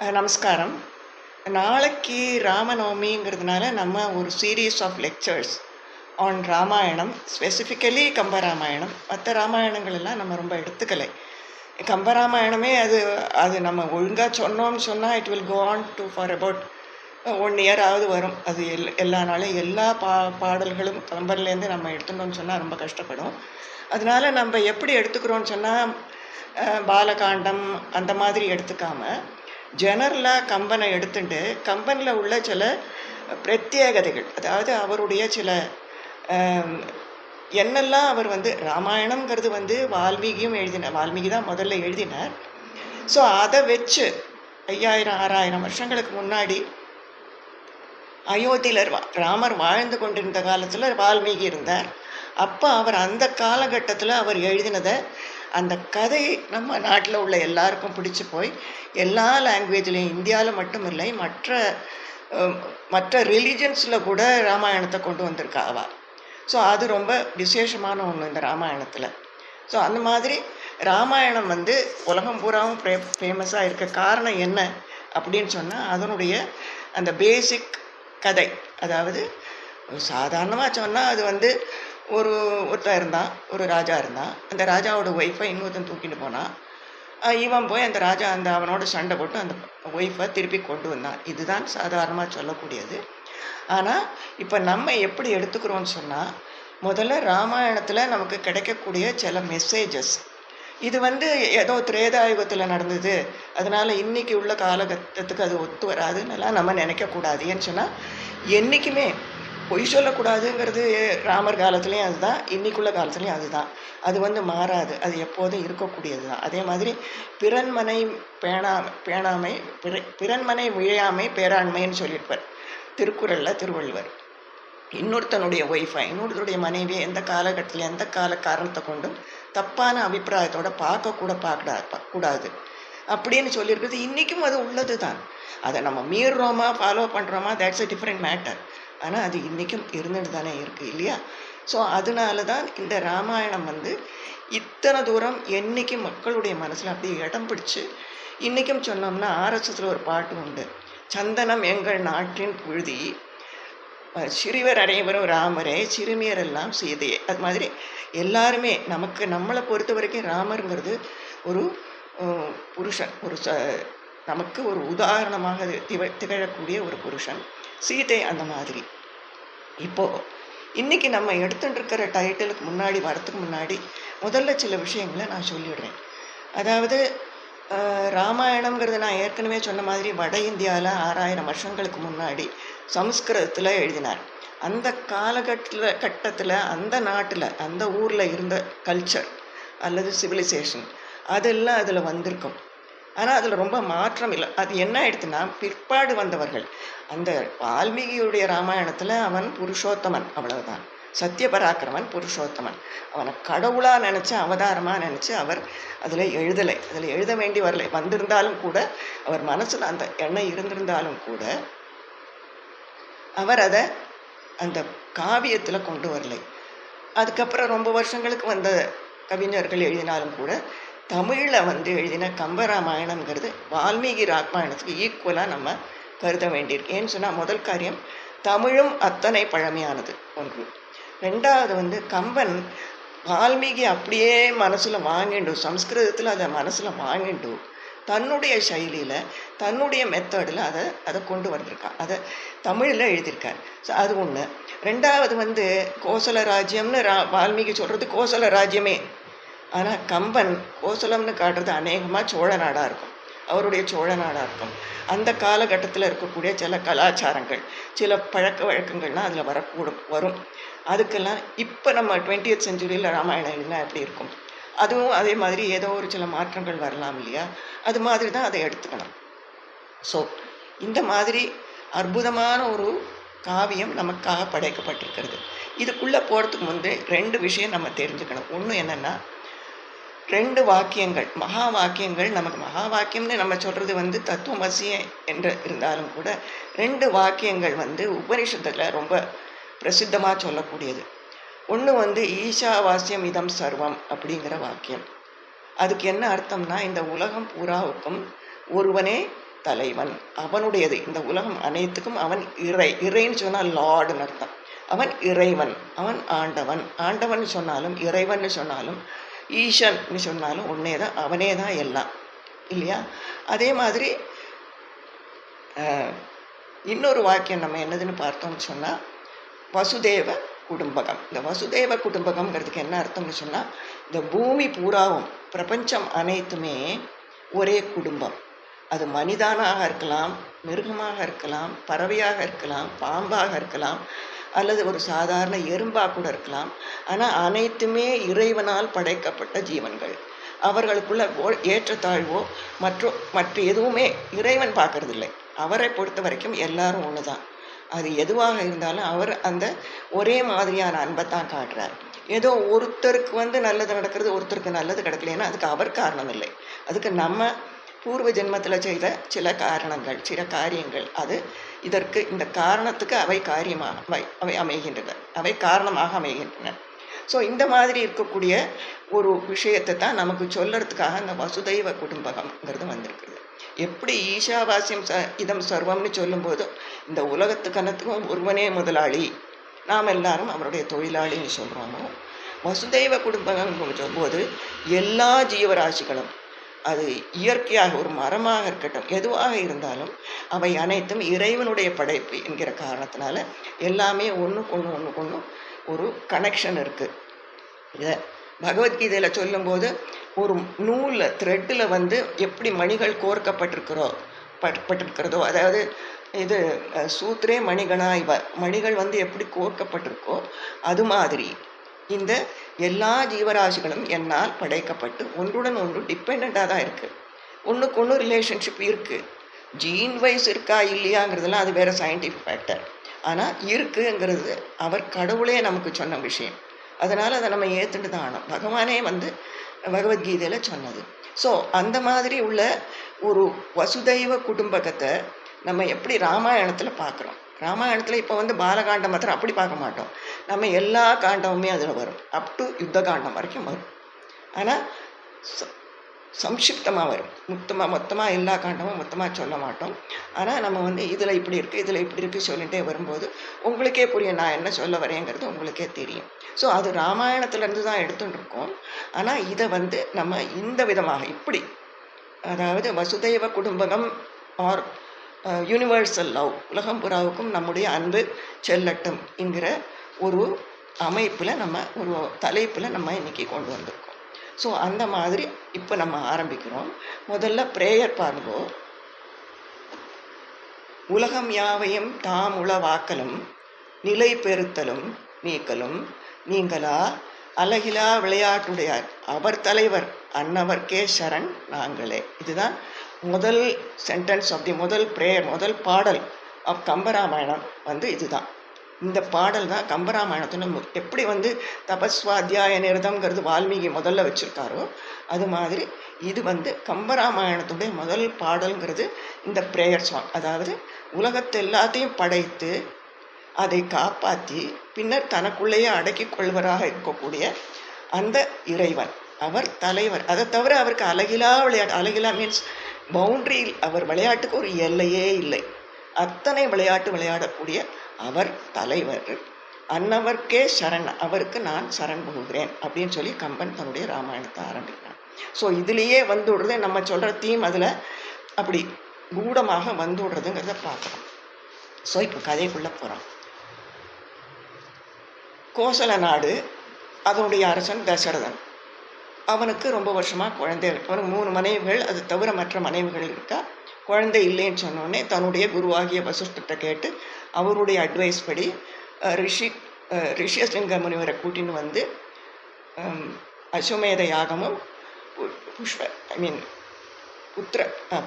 நமஸ்காரம். நாளைக்கு ராமநவமிங்கிறதுனால நம்ம ஒரு series of lectures on Ramayanam, specifically Kambaramayanam. மற்ற ராமாயணங்கள் எல்லாம் நம்ம ரொம்ப எடுத்துக்கலை. கம்பராமாயணமே அது அது நம்ம ஒழுங்காக சொன்னோம்னு சொன்னால் it will go on to for about 1 year வரும். அது எல்லா நாளும் எல்லா பாடல்களும் கம்பர்லேருந்து நம்ம எடுத்துட்டோம்னு சொன்னால் ரொம்ப கஷ்டப்படும். அதனால நம்ம எப்படி எடுத்துக்கிறோன்னு சொன்னால் பாலகாண்டம் அந்த மாதிரி எடுத்துக்காமல் ஜெனரலாக கம்பனை எடுத்துட்டு கம்பனில் உள்ள சில பிரத்யேகதைகள், அதாவது அவருடைய சில என்னெல்லாம் அவர் ராமாயணங்கிறது வால்மீகியும் வால்மீகி தான் முதல்ல எழுதினார். ஸோ அதை வச்சு 5000 6000 வருஷங்களுக்கு முன்னாடி அயோத்தியில் ராமர் வாழ்ந்து கொண்டிருந்த காலத்தில் வால்மீகி இருந்தார். அப்போ அவர் அந்த காலகட்டத்தில் அவர் எழுதினதை அந்த கதை நம்ம நாட்டில் உள்ள எல்லாருக்கும் பிடிச்சி போய் எல்லா லாங்குவேஜ்லேயும், இந்தியாவில் மட்டும் இல்லை மற்ற ரிலீஜன்ஸில் கூட ராமாயணத்தை கொண்டு வந்திருக்கா அவ. ஸோ அது ரொம்ப விசேஷமான ஒன்று இந்த ராமாயணத்தில். ஸோ அந்த மாதிரி ராமாயணம் உலகம் பூராவும் ஃபேமஸாக இருக்க காரணம் என்ன அப்படின்னு சொன்னால் அதனுடைய அந்த பேசிக் கதை. அதாவது சாதாரணமாக சொன்னால் அது ஒருத்தன் இருந்தான், ஒரு ராஜா இருந்தான். அந்த ராஜாவோட ஒய்ஃபை இன்னொருத்தன் தூக்கிட்டு போனான். இவன் போய் அந்த ராஜா அவனோட சண்டை போட்டு அந்த ஒய்ஃபை திருப்பி கொண்டு வந்தான். இதுதான் சாதாரணமாக சொல்லக்கூடியது. ஆனால் இப்போ நம்ம எப்படி எடுத்துக்கிறோன்னு சொன்னால், முதல்ல ராமாயணத்தில் நமக்கு கிடைக்கக்கூடிய சில மெசேஜஸ் இது ஏதோ திரேதாயுகத்தில் நடந்தது, அதனால் இன்றைக்கி உள்ள காலகட்டத்துக்கு அது ஒத்து வராதுன்னெல்லாம் நம்ம நினைக்கக்கூடாது. ஏன்னு சொன்னால் என்றைக்குமே பொய் சொல்லக்கூடாதுங்கிறது ராமர் காலத்துலேயும் அதுதான், இன்றைக்குள்ள காலத்துலேயும் அதுதான். அது மாறாது, அது எப்போதும் இருக்கக்கூடியது தான். அதே மாதிரி பிறன்மனை பிறன்மனை விழையாமை பேராண்மைன்னு சொல்லியிருப்பார் திருக்குறளில் திருவள்ளுவர். இன்னொருத்தனுடைய ஒய்ஃபை, இன்னொருத்தருடைய மனைவியை எந்த காலகட்டத்தில் எந்த காரணத்தை கொண்டும் தப்பான அபிப்பிராயத்தோட கூடாது அப்படின்னு சொல்லியிருக்கிறது இன்றைக்கும் அது உள்ளது தான். அதை நம்ம மீறுறோமா ஃபாலோ பண்ணுறோமா, தேட்ஸ் அ டிஃப்ரெண்ட் மேட்டர். ஆனால் அது இன்றைக்கும் இருந்துட்டு தானே இருக்குது இல்லையா? ஸோ அதனால தான் இந்த ராமாயணம் இத்தனை தூரம் என்றைக்கும் மக்களுடைய மனசில் அப்படியே இடம் பிடிச்சி இன்றைக்கும் சொன்னோம்னா ஆர்எஸ்எஸில் ஒரு பாட்டு உண்டு, சந்தனம் எங்கள் நாட்டின் புழுதி சிறுவர் அனைவரும் ராமரே சிறுமியர் எல்லாம் சீதையே. அது மாதிரி எல்லாருமே நம்மளை பொறுத்த வரைக்கும் ராமருங்கிறது ஒரு புருஷன், நமக்கு ஒரு உதாரணமாக திகழக்கூடிய ஒரு புருஷன். சீதை அந்த மாதிரி. இப்போது இன்றைக்கி நம்ம எடுத்துட்டு இருக்கிற டைட்டிலுக்கு முன்னாடி வரத்துக்கு முன்னாடி முதல்ல சில விஷயங்களை நான் சொல்லிடுறேன். அதாவது ராமாயணங்கிறது நான் ஏற்கனவே சொன்ன மாதிரி வட இந்தியாவில் 6000 வருஷங்களுக்கு முன்னாடி சமஸ்கிருதத்தில் எழுதினார். அந்த காலகட்டத்தில் அந்த நாட்டில் அந்த ஊரில் இருந்த கல்ச்சர் அல்லது சிவிலைசேஷன் அதெல்லாம் அதில் வந்திருக்கும். ஆனால் அதில் ரொம்ப மாற்றம் இல்லை. அது என்ன ஆயிடுத்துன்னா பிற்பாடு வந்தவர்கள் அந்த வால்மீகியுடைய ராமாயணத்தில் அவன் புருஷோத்தமன், அவ்வளவுதான். சத்தியபராக்கிரமன் புருஷோத்தமன். அவனை கடவுளாக நினச்சி அவதாரமாக நினச்சி அவர் அதில் எழுதலை, அதில் எழுத வேண்டி வந்திருந்தாலும் கூட அவர் மனசில் அந்த எண்ணம் இருந்திருந்தாலும் கூட அவர் அதை அந்த காவியத்தில் கொண்டு வரலை. அதுக்கப்புறம் ரொம்ப வருஷங்களுக்கு வந்த கவிஞர்கள் எழுதினாலும் கூட தமிழில் எழுதின கம்பராமாயணங்கிறது வால்மீகி ராமாயணத்துக்கு ஈக்குவலாக நம்ம கருத வேண்டியிருக்கு. ஏன்னு சொன்னால் முதல் காரியம் தமிழும் அத்தனை பழமையானது ஒன்று. ரெண்டாவது கம்பன் வால்மீகி அப்படியே மனசில் வாங்கிண்டு, சம்ஸ்கிருதத்தில் அதை மனசில் வாங்கிண்டு தன்னுடைய சைலியில் தன்னுடைய மெத்தடில் அதை கொண்டு வந்திருக்கான். அதை தமிழில் எழுதியிருக்கார். ஸோ அது ஒன்று. ரெண்டாவது கோசல ராஜ்யம்னு வால்மீகி சொல்கிறது கோசல ராஜ்யமே. ஆனால் கம்பன் கோசலம்னு காட்டுறது அநேகமாக சோழ நாடாக இருக்கும், அவருடைய சோழ நாடாக இருக்கும். அந்த காலகட்டத்தில் இருக்கக்கூடிய சில கலாச்சாரங்கள், சில பழக்க வழக்கங்கள்லாம் அதில் வரும். அதுக்கெல்லாம் இப்போ நம்ம 20th century ராமாயணம் எழுதினா எப்படி இருக்கும், அதுவும் அதே மாதிரி ஏதோ ஒரு சில மாற்றங்கள் வரலாம் இல்லையா? அது மாதிரி தான் அதை எடுத்துக்கணும். ஸோ இந்த மாதிரி அற்புதமான ஒரு காவியம் நமக்காக படைக்கப்பட்டிருக்கிறது. இதுக்குள்ளே போகிறதுக்கு முன்பே 2 விஷயம் நம்ம தெரிஞ்சுக்கணும். ஒன்று என்னென்னா, 2 வாக்கியங்கள், மகா வாக்கியங்கள். நமக்கு மகா வாக்கியம்னு நம்ம சொல்கிறது தத்துவமசி என்று இருந்தாலும் கூட 2 வாக்கியங்கள் உபனிஷத்தில் ரொம்ப பிரசித்தமாக சொல்லக்கூடியது. ஒன்று ஈஷாவாஸ்யம் இதம் சர்வம் அப்படிங்கிற வாக்கியம். அதுக்கு என்ன அர்த்தம்னா, இந்த உலகம் பூராவுக்கும் ஒருவனே தலைவன், அவனுடையது. இந்த உலகம் அனைத்துக்கும் அவன் இறைன்னு சொன்னால் லார்டுன்னு அர்த்தம். அவன் இறைவன், அவன் ஆண்டவன். ஆண்டவன் சொன்னாலும் இறைவன் சொன்னாலும் ஈசன் சொன்னாலும் ஒன்னே தான், அவனே தான் எல்லாம் இல்லையா? அதே மாதிரி இன்னொரு வாக்கியம் நம்ம என்னதுன்னு பார்த்தோம்னு சொன்னால் வசுதேவ குடும்பகம். இந்த வசுதேவ குடும்பகம்ங்கிறதுக்கு என்ன அர்த்தம்னு சொன்னால், இந்த பூமி பூராவும் பிரபஞ்சம் அனைத்துமே ஒரே குடும்பம். அது மனிதனாக இருக்கலாம், மிருகமாக இருக்கலாம், பறவையாக இருக்கலாம், பாம்பாக இருக்கலாம், அல்லது ஒரு சாதாரண எறும்பாக கூட இருக்கலாம். ஆனால் அனைத்துமே இறைவனால் படைக்கப்பட்ட ஜீவன்கள். அவர்களுக்குள்ள ஏற்றத்தாழ்வோ மற்ற எதுவுமே இறைவன் பார்க்கறதில்லை. அவரை பொறுத்த வரைக்கும் எல்லாரும் ஒன்று தான். அது எதுவாக இருந்தாலும் அவர் அந்த ஒரே மாதிரியான அன்பை தான் காட்டுறார். ஏதோ ஒருத்தருக்கு நல்லது நடக்கிறது, ஒருத்தருக்கு நல்லது கிடைக்கலன்னா அதுக்கு அவர் காரணம் இல்லை. அதுக்கு நம்ம பூர்வ ஜென்மத்தில் செய்த சில காரணங்கள், சில காரியங்கள், அது இந்த காரணத்துக்கு அவை அமைகின்றன, அவை காரணமாக அமைகின்றன. ஸோ இந்த மாதிரி இருக்கக்கூடிய ஒரு விஷயத்தை தான் நமக்கு சொல்கிறதுக்காக இந்த வசுதைவ குடும்பகம்ங்கிறது வந்திருக்குது. எப்படி ஈஷாவாசியம் இதம் சர்வம்னு சொல்லும்போது இந்த உலகத்துக்கனத்துக்கும் ஒருவனே முதலாளி, நாம் எல்லாரும் அவருடைய தொழிலாளின்னு சொல்கிறோமோ, வசுதைவ குடும்பகம் சொல்லும்போது எல்லா ஜீவராசிகளும், அது இயற்கையாக ஒரு மரமாக இருக்கட்டும், எதுவாக இருந்தாலும் அவை அனைத்தும் இறைவனுடைய படைப்பு என்கிற காரணத்தினால எல்லாமே ஒன்றுக்கொன்று ஒரு கனெக்ஷன் இருக்குது. இதை பகவத்கீதையில் சொல்லும்போது ஒரு நூலில் த்ரெட்டில் எப்படி மணிகள் கோர்க்கப்பட்டிருக்கிறதோ, அதாவது இது சூத்திரே மணிகனா இவ, மணிகள் எப்படி கோர்க்கப்பட்டிருக்கோ அது மாதிரி இந்த எல்லா ஜீவராசிகளும் என்னால் படைக்கப்பட்டு ஒன்றுடன் ஒன்று டிபெண்ட்டாக தான் இருக்குது. ஒன்றுக்கு ஒன்று ரிலேஷன்ஷிப் இருக்குது. ஜீன் வைஸ் இருக்கா இல்லையாங்கிறதுலாம் அது வேறு சயின்டிஃபிக் ஃபேக்டர். ஆனால் இருக்குங்கிறது அவர் கடவுளே நமக்கு சொன்ன விஷயம். அதனால் அதை நம்ம ஏற்றுட்டு தான் ஆனோம். பகவானே பகவத்கீதையில் சொன்னது. ஸோ அந்த மாதிரி உள்ள ஒரு வசுதைவ குடும்பகத்தை நம்ம எப்படி ராமாயணத்தில் பார்க்குறோம். ராமாயணத்தில் இப்போ பாலகாண்டம் மாத்திரம் அப்படி பார்க்க மாட்டோம். நம்ம எல்லா காண்டமுமே அதில் வரும், அப் டு யுத்த காண்டம் வரைக்கும் வரும். ஆனால் சம்ஷிப்தமாக வரும். மொத்தமாக எல்லா காண்டமும் மொத்தமாக சொல்ல மாட்டோம். ஆனால் நம்ம இதில் இப்படி இருக்குது, இதில் இப்படி இருக்குது சொல்லிகிட்டே வரும்போது உங்களுக்கே புரியும் நான் என்ன சொல்ல வரேங்கிறது உங்களுக்கே தெரியும். ஸோ அது ராமாயணத்துலேருந்து தான் எடுத்துகிட்டு இருக்கோம். ஆனால் இதை நம்ம இந்த விதமாக இப்படி, அதாவது வசுதைவ குடும்பகம் ஆர் யூனிவர்சல் லவ், உலகம் புறாவுக்கும் நம்முடைய அன்பு செல்லட்டும் என்கிற ஒரு அமைப்பில் ஒரு தலைப்பில் நம்ம இன்னைக்கு கொண்டு வந்திருக்கோம். ஸோ அந்த மாதிரி இப்போ நம்ம ஆரம்பிக்கிறோம். முதல்ல ப்ரேயர் பாருங்கோ. உலகம் யாவையும் தாம் உளவாக்கலும் நிலை பெறுத்தலும் நீக்கலும் நீங்களா அழகிலா விளையாட்டுடையார் அவர் தலைவர் அன்னவர்க்கே சரண் நாங்களே. இதுதான் முதல் சென்டென்ஸ் ஆஃப் தி முதல் ப்ரேயர், முதல் பாடல் ஆஃப் கம்பராமாயணம் இதுதான். இந்த பாடல் தான் கம்பராமாயணத்தில் எப்படி தபஸ்வாத்தியாய நிரதம்ங்கிறது வால்மீகி முதல்ல வச்சுருக்காரோ அது மாதிரி இது கம்பராமாயணத்துடைய முதல் பாடல்ங்கிறது இந்த ப்ரேயர் சாங். அதாவது உலகத்தை எல்லாத்தையும் படைத்து அதை காப்பாற்றி பின்னர் தனக்குள்ளேயே அடக்கி கொள்வராக இருக்கக்கூடிய அந்த இறைவன் அவர் தலைவர். அதை தவிர அவருக்கு அழகிலா விளையாட்டு, அழகிலா மீன்ஸ் பவுண்ட்ரி, அவர் விளையாட்டுக்கு ஒரு எல்லையே இல்லை. அத்தனை விளையாட்டு விளையாடக்கூடிய அவர் தலைவர். அன்னவர்க்கே சரண், அவருக்கு நான் சரண் புகுகிறேன் அப்படின்னு சொல்லி கம்பன் தன்னுடைய ராமாயணத்தை ஆரம்பிக்கிறான். ஸோ இதுலேயே வந்துடுறது நம்ம சொல்கிற தீம் அதில் அப்படி கூடமாக வந்துடுறதுங்கிறத பார்க்குறோம். ஸோ இப்போ கதைக்குள்ளே போகிறோம். கோசல நாடு, அதனுடைய அரசன் தசரதன். அவனுக்கு ரொம்ப வருஷமாக குழந்தைகள், அவனுக்கு 3 மனைவிகள், அது தவிர மற்ற மனைவிகள் இருக்கா. குழந்தை இல்லைன்னு சொன்னோடனே தன்னுடைய குருவாகிய வசிஷ்டத்தை கேட்டு அவருடைய அட்வைஸ் படி ரிஷியசிங்க முனிவரை கூட்டின்னு அஸ்வமேத யாகமும்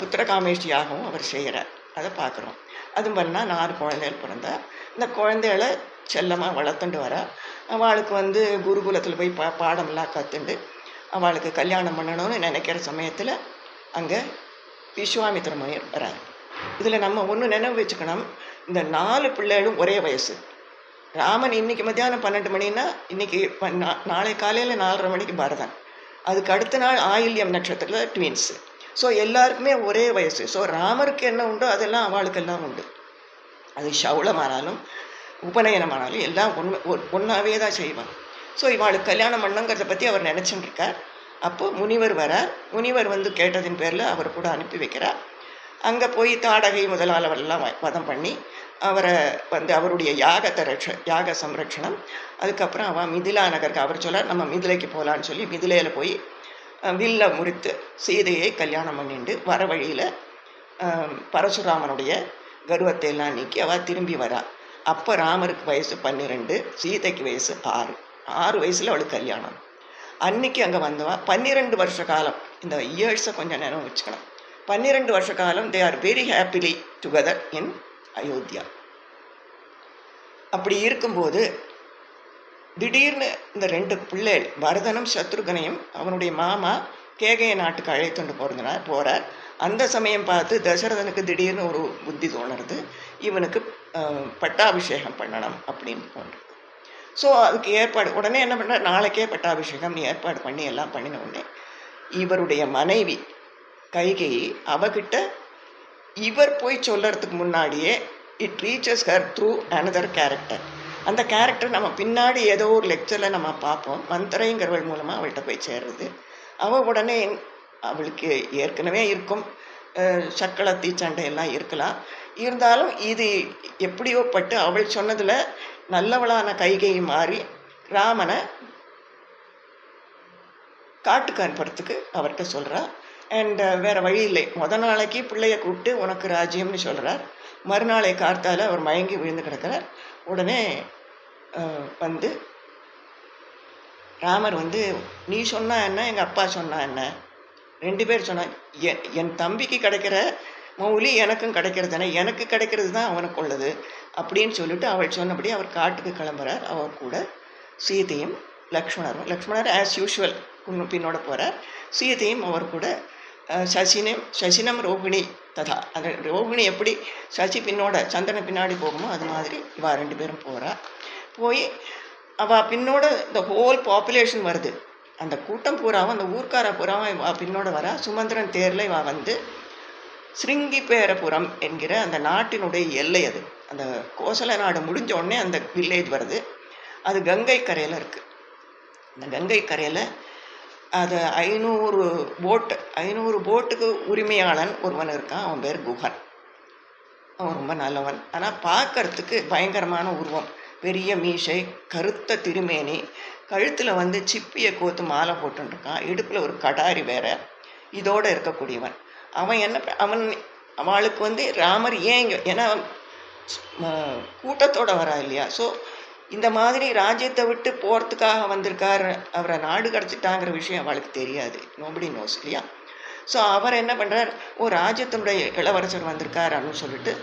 புத்திரகாமேஷ்டி யாகமும் அவர் செய்கிறார். அதை பார்க்குறோம். அது பண்ணால் 4 குழந்தைகள் பிறந்தா. இந்த குழந்தைகளை செல்லமாக வளர்த்துண்டு வர அவளுக்கு குருகுலத்தில் போய் பாடமெல்லாம் கற்றுண்டு அவளுக்கு கல்யாணம் பண்ணணும்னு நினைக்கிற சமயத்தில் அங்கே விஸ்வாமித்திர முனிவர் வரார். இதில் நம்ம ஒன்று நினைவு வச்சுக்கணும், இந்த 4 பிள்ளைகளும் ஒரே வயசு. ராமன் இன்னைக்கு மத்தியானம் 12 மணின்னா இன்னைக்கு நாளை காலையில் 4:30 மணிக்கு பரதன். அதுக்கு அடுத்த நாள் ஆயில்யம் நட்சத்திரத்தில் ட்வின்ஸு. ஸோ எல்லாருக்குமே ஒரே வயசு. ஸோ ராமருக்கு என்ன உண்டோ அதெல்லாம் அவளுக்கெல்லாம் உண்டு. அது சவுளமானாலும் உபநயனமானாலும் எல்லாம் ஒன்றாவே தான் செய்வாங்க. ஸோ இவாளுக்கு கல்யாணம் பண்ணுங்கிறத பற்றி அவர் நினச்சிட்டு இருக்கார். அப்போது முனிவர் வரார். முனிவர் வந்து கேட்டதின் பேரில் அவர் கூட அனுப்பி வைக்கிறார். அங்கே போய் தாடகை முதலாளவரெல்லாம் வதம் பண்ணி அவரை வந்து அவருடைய யாக சம்ரட்சணம். அதுக்கப்புறம் அவன் மிதிலா நகருக்கு அவர் சொல்ல நம்ம மிதிலைக்கு போகலான்னு சொல்லி மிதிலையில் போய் வில்ல முறித்து சீதையை கல்யாணம் பண்ணிட்டு வர வழியில் பரசுராமனுடைய கர்வத்தை எல்லாம் நீக்கி அவள் திரும்பி வரா. அப்போ ராமருக்கு வயசு 12, சீதைக்கு வயசு 6. 6 வயசில் அவளுக்கு கல்யாணம். அன்னைக்கு அங்கே வந்தவா 12 வருஷ காலம். இந்த இயர்ஸை கொஞ்சம் நேரம் வச்சுக்கணும். 12 வருஷ காலம் they are very happily together இன் அயோத்தியா. அப்படி இருக்கும்போது திடீர்னு இந்த 2 பிள்ளைகள் பரதனும் சத்ருகனையும் அவனுடைய மாமா கேகய நாட்டுக்கு அழைத்துண்டு போகிறார். அந்த சமயம் பார்த்து தசரதனுக்கு திடீர்னு ஒரு புத்தி தோணுறது, இவனுக்கு பட்டாபிஷேகம் பண்ணணும் அப்படின்னு தோன்றுறது. ஸோ அதுக்கு ஏற்பாடு உடனே என்ன பண்ணுறார், நாளைக்கே பட்டாபிஷேகம் ஏற்பாடு பண்ணி எல்லாம் பண்ணின உடனே இவருடைய மனைவி கைகேயி அவகிட்ட இவர் போய் சொல்கிறதுக்கு முன்னாடியே it reaches her through another character. அந்த கேரக்டர் நம்ம பின்னாடி ஏதோ ஒரு லெக்சரில் நம்ம பார்ப்போம். மந்திரைங்கிறவள் மூலமாக அவள்கிட்ட போய் சேர்றது. அவள் உடனே அவளுக்கு ஏற்கனவே இருக்கும் சக்களத்தி சண்டையெல்லாம் இருக்கலாம். இருந்தாலும் இது எப்படியோ பட்டு அவள் சொன்னதில் நல்லவளான கைகை மாறி ராமனை காட்டுக்கு அனுப்புறதுக்கு அவர்கிட்ட சொல்கிறா. அண்ட் வேறு வழி இல்லை. நாளைக்கு பிள்ளைய கூப்பிட்டு உனக்கு ராஜ்யம்னு சொல்கிறார். மறுநாளை கார்த்தால அவர் மயங்கி விழுந்து கிடக்கிறார். உடனே வந்து ராமர் வந்து நீ சொன்னா என்ன, எங்கள் அப்பா சொன்னா என்ன, 2 பேர் சொன்னா என் தம்பிக்கு கிடைக்கிற மௌலி எனக்கும் கிடைக்கிறது தானே, எனக்கு கிடைக்கிறது தான் அவனுக்கு உள்ளது அப்படின்னு சொல்லிட்டு அவள் சொன்னபடி அவர் காட்டுக்கு கிளம்புறார். அவர் கூட சீதையும் லக்ஷ்மணர் ஆஸ் யூஷுவல் பின்னோட போகிறார். சீதையும் அவர் கூட சசினம் ரோகிணி ததா. அந்த ரோகிணி எப்படி சசி பின்னோட சந்திரன் பின்னாடி போகுமோ அது மாதிரி இவா 2 பேரும் போகிறா. போய் அவள் பின்னோட இந்த ஹோல் பாப்புலேஷன் வருது. அந்த கூட்டம் பூராவும் அந்த ஊர்க்கார பூராவும் இவா பின்னோட வரா. சுமந்திரன் தேரில் இவா வந்து ஸ்ருங்கிபேரபுரம் என்கிற அந்த நாட்டினுடைய எல்லை. அது அந்த கோசல நாடு முடிஞ்ச உடனே அந்த வில்லேஜ் வருது. அது கங்கை கரையில் இருக்குது. அந்த கங்கை கரையில் அது 500 போட்டுக்கு உரிமையாளன் ஒருவன் இருக்கான். அவன் பேர் குஹன். அவன் ரொம்ப நல்லவன். ஆனால் பார்க்கறதுக்கு பயங்கரமான உருவம். பெரிய மீசை, கருத்த திருமேனி, கழுத்தில் வந்து சிப்பியை கோத்து மாலை போட்டுருக்கான். இடுப்பில் ஒரு கடாரி வேற இதோடு இருக்கக்கூடியவன். அவளுக்கு வந்து ராமர் ஏன் இங்கே, ஏன்னா கூட்டத்தோடு வரா இல்லையா. ஸோ இந்த மாதிரி ராஜ்யத்தை விட்டு போகிறதுக்காக வந்திருக்கார், அவரை நாடு கிடச்சிட்டாங்கிற விஷயம் அவளுக்கு தெரியாது. நோபடி நோஸ் இல்லையா. ஸோ அவர் என்ன பண்ணுறார், ராஜ்யத்தினுடைய இளவரசர் வந்திருக்கார் அப்படின்னு சொல்லிட்டு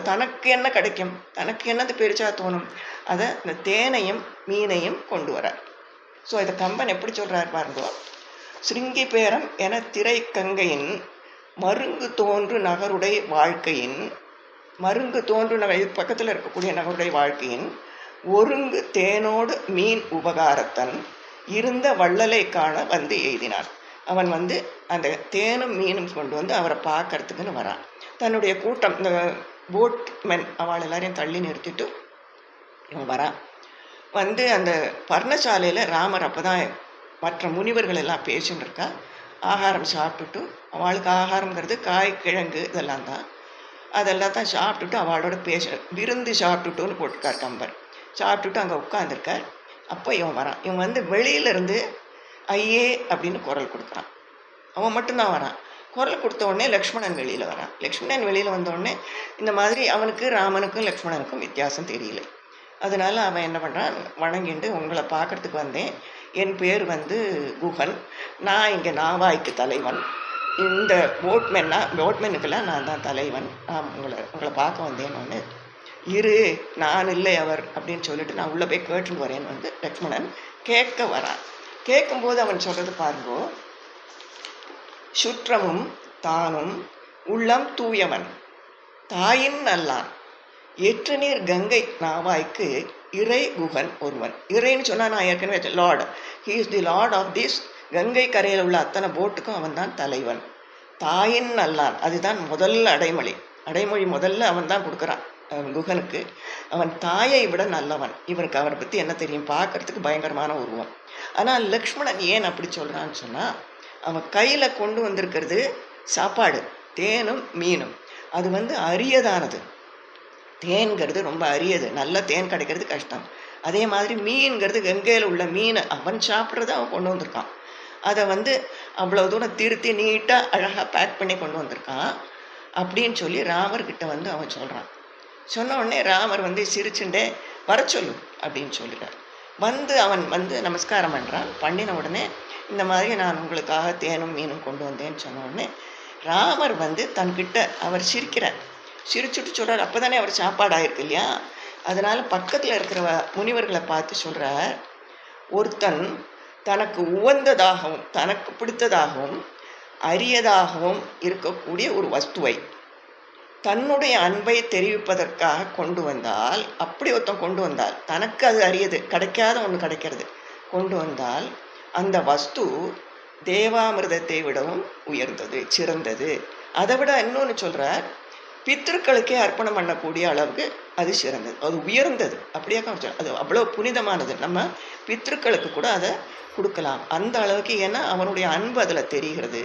தனக்கு என்ன கிடைக்கும், தனக்கு என்னது பெருசா தோணும், அதை இந்த தேனையும் மீனையும் கொண்டு வரார். ஸோ இதை கம்பன் எப்படி சொல்கிறார் பாருங்கோ. ஸ்ருங்கி பேரம் என திரை கங்கையின் மருங்கு தோன்று நகருடைய வாழ்க்கையின், மருங்கு தோன்று நகர் பக்கத்தில் இருக்கக்கூடிய நகருடைய வாழ்க்கையின் ஒருங்கு தேனோடு மீன் உபகாரத்தன் இருந்த வள்ளலை காண வந்து எழுதினார். அவன் வந்து அந்த தேனும் மீனும் கொண்டு வந்து அவரை பார்க்கறதுக்குன்னு வரான். தன்னுடைய கூட்டம், இந்த போட்மென் அவள் எல்லாரையும் தள்ளி நிறுத்திட்டு இவன் வரான். வந்து அந்த பர்ணசாலையில் ராமர் அப்போ தான் மற்ற முனிவர்கள் எல்லாம் பேசின்னு இருக்கா. ஆகாரம் சாப்பிட்டுட்டு, அவளுக்கு ஆகாரங்கிறது காய் கிழங்கு இதெல்லாம் தான், அதெல்லாம் தான் சாப்பிட்டுட்டு அவளோட விருந்து சாப்பிட்டுட்டுன்னு போட்டிருக்கார் கம்பர். சாப்பிட்டுட்டு அங்கே உட்காந்துருக்கார். அப்போ இவன் வரான். இவன் வந்து வெளியிலேருந்து ஐயே அப்படின்னு குரல் கொடுக்குறான். அவன் மட்டும்தான் வரான். குரல் கொடுத்த உடனே லக்ஷ்மணன் வெளியில் வரான். லக்ஷ்மணன் வெளியில் வந்தோடனே இந்த மாதிரி அவனுக்கு ராமனுக்கும் லக்ஷ்மணனுக்கும் வித்தியாசம் தெரியல. அதனால அவன் என்ன பண்ணுறான், வணங்கிட்டு உங்களை பார்க்கறதுக்கு வந்தேன், என் பேர் வந்து குஹன், நான் இங்கே நாவாய்க்கு தலைவன், இந்த போட்மெனுக்கெல்லாம் நான் தான் தலைவன், நான் உங்களை பார்க்க வந்தேன்னு இரு, நான் இல்லை அவர் அப்படின்னு சொல்லிட்டு நான் உள்ளே போய் கேட்டுன்னு வரேன்னு வந்து லக்ஷ்மணன் கேட்க வரான். கேட்கும்போது அவன் சொல்கிறது பாருங்கோ. சுற்றமும் தானும் உள்ளம் தூயவன் தாயின் நல்லான் ஏற்று நீர் கங்கை நாவாய்க்கு இறை குகன் ஒருவன். இறைன்னு சொன்னால் நான் ஏற்கனவே lord, he is the lord of this. Gangai கரையில் உள்ள அத்தனை போட்டுக்கும் அவன் தான் தலைவன் தாயின் நல்லான், அதுதான் முதல் அடைமொழி. அடைமொழி முதல்ல அவன் தான் கொடுக்குறான் குகனுக்கு. அவன் தாயை விட நல்லவன். இவனுக்கு அவரை பற்றி என்ன தெரியும்? பார்க்கறதுக்கு பயங்கரமான உருவம். ஆனால் லக்ஷ்மணன் ஏன் அப்படி சொல்கிறான்னு சொன்னால், அவன் கையில் கொண்டு வந்திருக்கிறது சாப்பாடு, தேனும் மீனும். அது அரியதானது. தேன்கிறது ரொம்ப அரியது, நல்ல தேன் கிடைக்கிறது கஷ்டம். அதே மாதிரி மீன்கிறது கங்கையில் உள்ள மீன், அவன் சாப்பிட்றத அவன் கொண்டு வந்திருக்கான். அதை அவ்வளோ தூரம் திருத்தி நீட்டாக அழகாக பேக் பண்ணி கொண்டு வந்திருக்கான் அப்படின்னு சொல்லி ராமர்கிட்ட அவன் சொல்கிறான். சொன்ன உடனே ராமர் சிரிச்சுண்டே வர சொல்லு அப்படின்னு சொல்லிடுறார். அவன் நமஸ்காரம் பண்ணுறான். பண்ணின உடனே இந்த மாதிரி நான் உங்களுக்காக தேனும் மீனும் கொண்டு வந்தேன்னு சொன்ன உடனே ராமர் தன்கிட்ட அவர் சிரிக்கிறார். சிரிச்சுட்டு சொல்கிறார், அப்போ தானே அவர் சாப்பாடு ஆயிருக்கு இல்லையா? அதனால் பக்கத்தில் இருக்கிற முனிவர்களை பார்த்து சொல்கிறார், ஒருத்தன் தனக்கு உவந்ததாகவும் தனக்கு பிடித்ததாகவும் அரியதாகவும் இருக்கக்கூடிய ஒரு வஸ்துவை தன்னுடைய அன்பை தெரிவிப்பதற்காக கொண்டு வந்தால், அப்படி ஒருத்தன் கொண்டு வந்தால், தனக்கு அது அரியது, கிடைக்காத ஒன்று கிடைக்கிறது கொண்டு வந்தால், அந்த வஸ்து தேவாமிர்தத்தை விடவும் உயர்ந்தது, சிறந்தது. அதை விட இன்னொன்று சொல்கிறார், பித்திருக்களுக்கே அர்ப்பணம் பண்ணக்கூடிய அளவுக்கு அது சிறந்தது, அது உயர்ந்தது. அப்படியே அது அவ்வளோ புனிதமானது. நம்ம பித்திருக்களுக்கு கூட அதை கொடுக்கலாம் அந்த அளவுக்கு. ஏன்னா அவனுடைய அன்பு அதில் தெரிகிறது